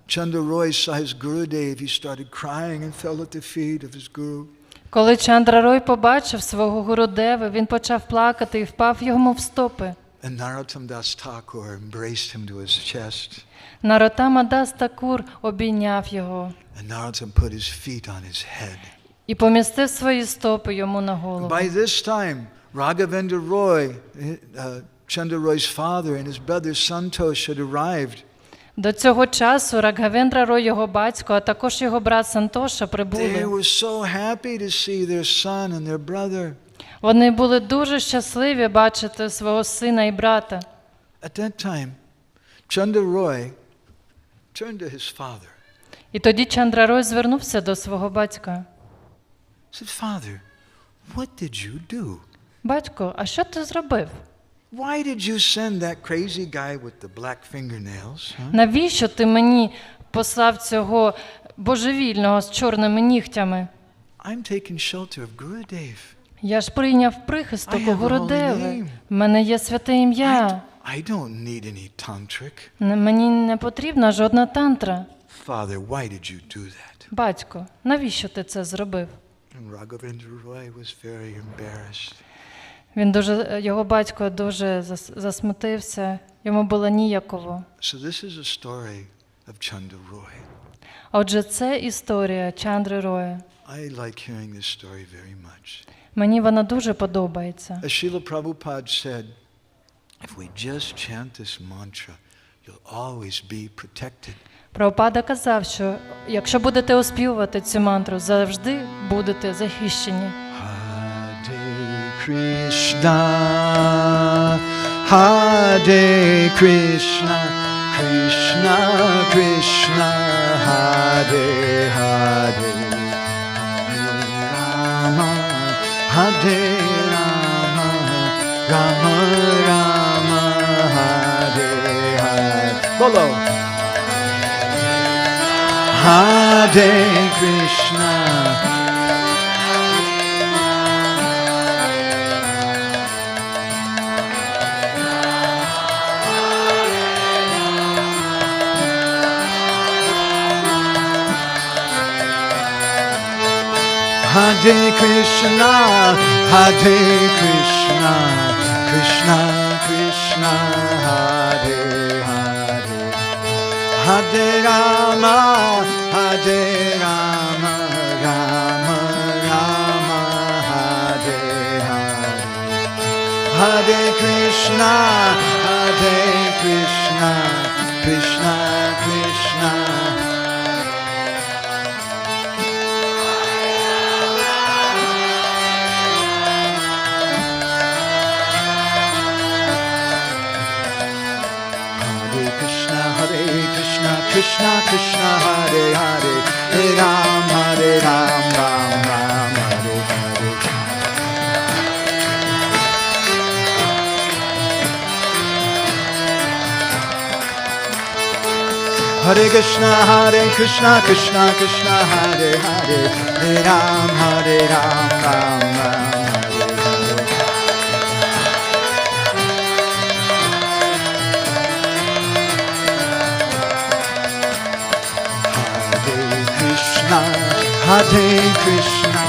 A: Chandra Roy saw his Gurudev, he started crying and fell at the feet of his Guru.
B: Коли Чандра Рой побачив свого Гурудеви, він почав плакати і впав йому в стопи.
A: And Narottam Das Thakur embraced him to his chest.
B: Нароттама Дас Такур обійняв його
A: And Narottam put his feet on his head.
B: і помістив свої стопи йому на голову.
A: By this time, Raghavendra Roy, Chandra Roy's father, and his brother Santosh had arrived.
B: До цього часу Рагхавендра Рой, його батько, а також його брат Сантоша
A: They
B: прибули.
A: were so happy to see their son and their brother.
B: Вони були дуже щасливі бачити свого сина і брата.
A: At that time, Chandra Roy turned to his father.
B: І тоді Чандра Рой звернувся до свого батька.
A: He said, "Father, what did you do?
B: Батько, а що ти зробив?
A: Why did you send that crazy guy with the black fingernails? Huh?
B: Навіщо ти мені послав цього божевільного з чорними нігтями?
A: I'm taking shelter of Gurudev.
B: Я ж прийняв прихисток
A: I
B: у
A: have a holy
B: Гурудеви.
A: name.
B: В мене є святе ім'я.
A: I don't need any tantric.
B: Мені не потрібна жодна тантра.
A: Father, why did you do that?"
B: Батько, навіщо ти це зробив?
A: And Raghavendra Roy was very embarrassed.
B: Його батько дуже засмутився, йому було ніяково.
A: So this is a story of Chandra Roy.
B: Отже, це історія Чандри Роя.
A: I like hearing this story very much.
B: Мені вона дуже подобається.
A: As Srila Prabhupada said, if we just chant this mantra, you'll always be protected.
B: Прабхупада казав, що якщо будете оспівувати цю мантру, завжди будете захищені.
A: Krishna, Hare Krishna, Krishna Krishna, Hare Hare, Hare Rama, Rama Rama, Hare Hare. Bolo. Hare Krishna. Hare Krishna, Hare Krishna, Krishna Krishna, Hare Hare, Hare Rama, Hare Rama, Rama Rama, Hare Hare, Hare Krishna, Hare Krishna, Krishna Krishna. Krishna Krishna Hare Hare, Hare Ram Ram Ram Hare Hare. Hare Krishna Krishna Krishna Hare Hare, Hare Ram Ram Ram Hare Hare. Hare Krishna,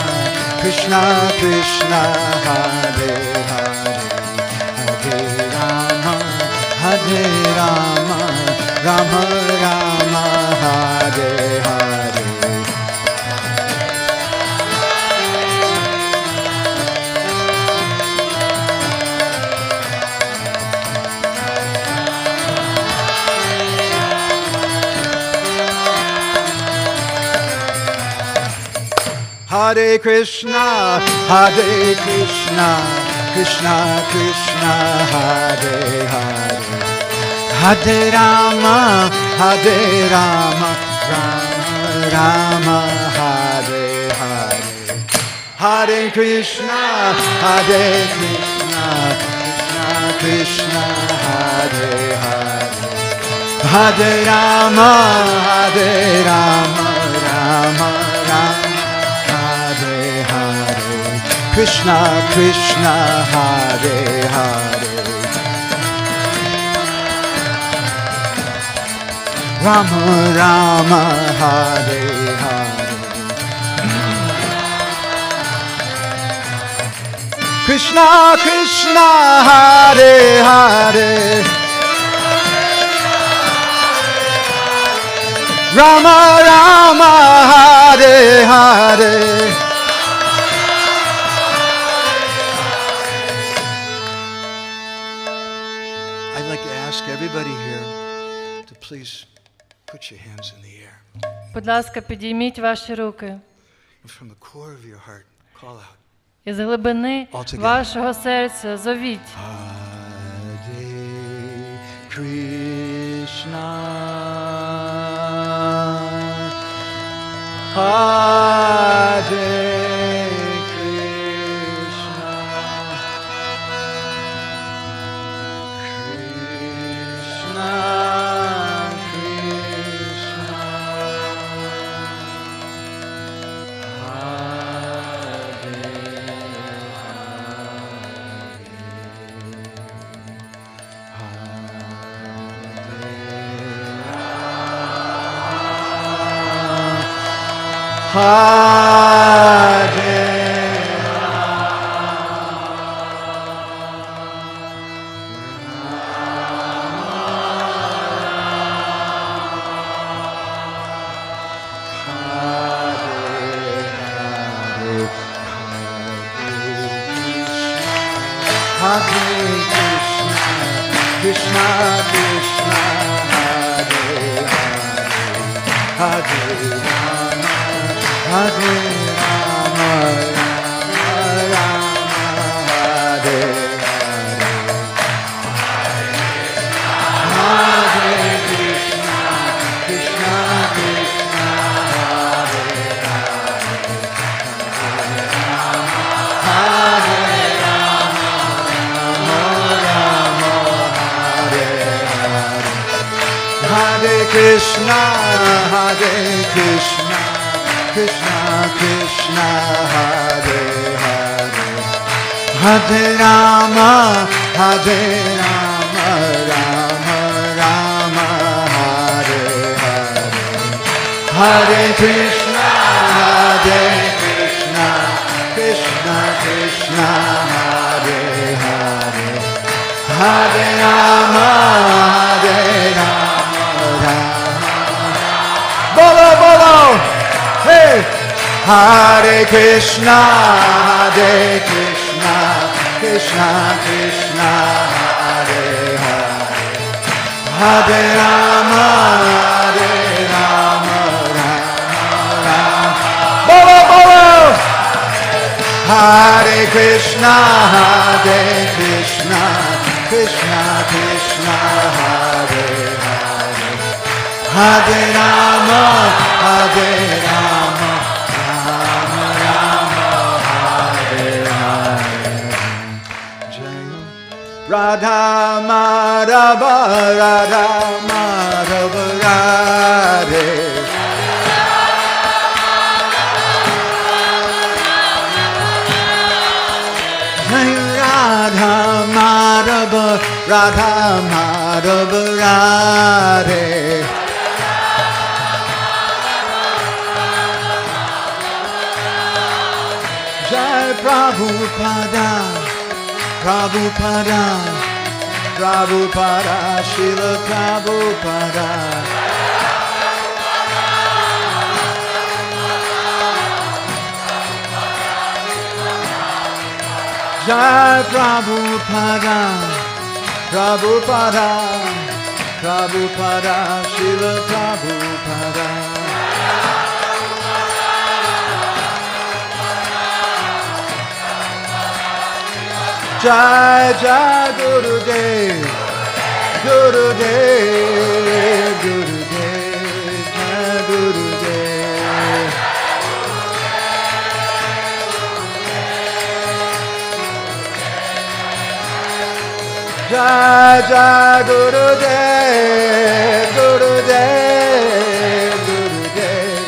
A: Krishna Krishna, Hare Hare, Hare Rama, Rama Rama, Hare Hare. Hare Krishna, Krishna Krishna, Hare Hare, Hare Rama, Rama Rama, Hare Hare. Hare Krishna, Krishna Krishna, Hare Hare, Hare Rama, Rama Rama. Krishna Krishna, Hare Hare, Rama Rama, Hare Hare. Krishna Krishna, Hare Hare, Rama Rama, Hare Hare. Everybody here to please put your hands in the air.
B: Будь ласка, підійміть ваші руки.
A: From the core of your heart, call out.
B: Із глибини вашого серця зовіть.
A: Hare Krishna, Hare Hare. Krishna Krishna Hare Hare Hare Rama Rama Rama Hare Hare Krishna Krishna Krishna Hare Hare Rama Rama Hare Hare Krishna Krishna Krishna Hare Hare Hare Rama Rama Rama Hare Hare Hare Krishna Krishna Krishna Hare Hare Hare Rama Rama Bolo Bolo Hey Hare Krishna Krishna Krishna Hare Hare Hare Rama Rama Rama Bolo Bolo Hare Krishna Krishna Krishna Hare Hare Hare Rama Rama Rama Hare Hare Jai Radha Madhava Radha Madhava Radhe Radha Madhava Radha Madhava Radhe Jai Prabhupada Prabhupada Prabhupada Srila Prabhupada Jai Prabhupada Prabhupada Prabhupada Srila Prabhupada Jai Jai Gurudev Gurudev Gurudev Jai Gurudev Jai Jai Gurudev Gurudev Gurudev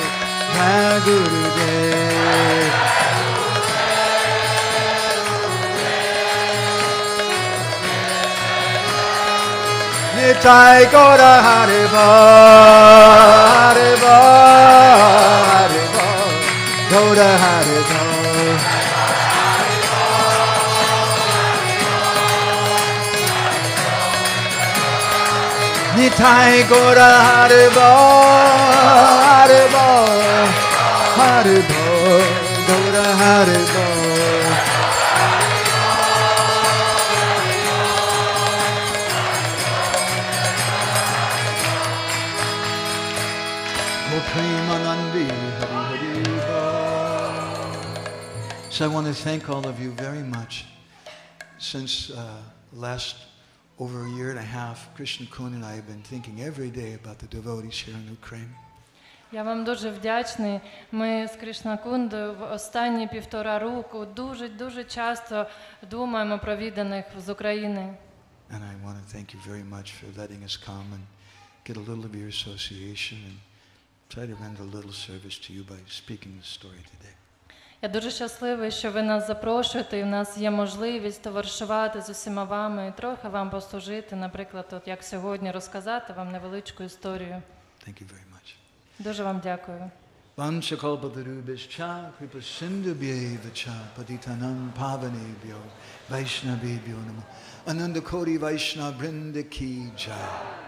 A: Jai Gurudev Nitai Gaura Haribo Haribo Haribo Gaura Haribo Nitai Gaura Haribo Haribo Haribo Gaura Haribo So I want to thank all of you very much. Since last over a year and a half, Krishna Kun and I have been thinking every day about the devotees here in Ukraine.
B: Я вам дуже вдячний. Ми з Кришна Кундою в останні 1,5 року дуже часто думаємо про відданих з України.
A: And I want to thank you very much for letting us come and get a little of your association and try to render a little service to you by speaking the story today.
B: Я дуже щасливий, що ви нас запрошуєте, і в нас є можливість товаришувати з усіма вами і трохи вам послужити, наприклад, от як сьогодні розказати вам невеличку історію.
A: Thank you very much.
B: Дуже вам дякую.
A: Vanchakalpatarubhishcha kripasindhubhyevacha patitanam pavanebhyo vaishnavebhyo namo Ananda Koti Vaishnava Vrinda Ki Jai.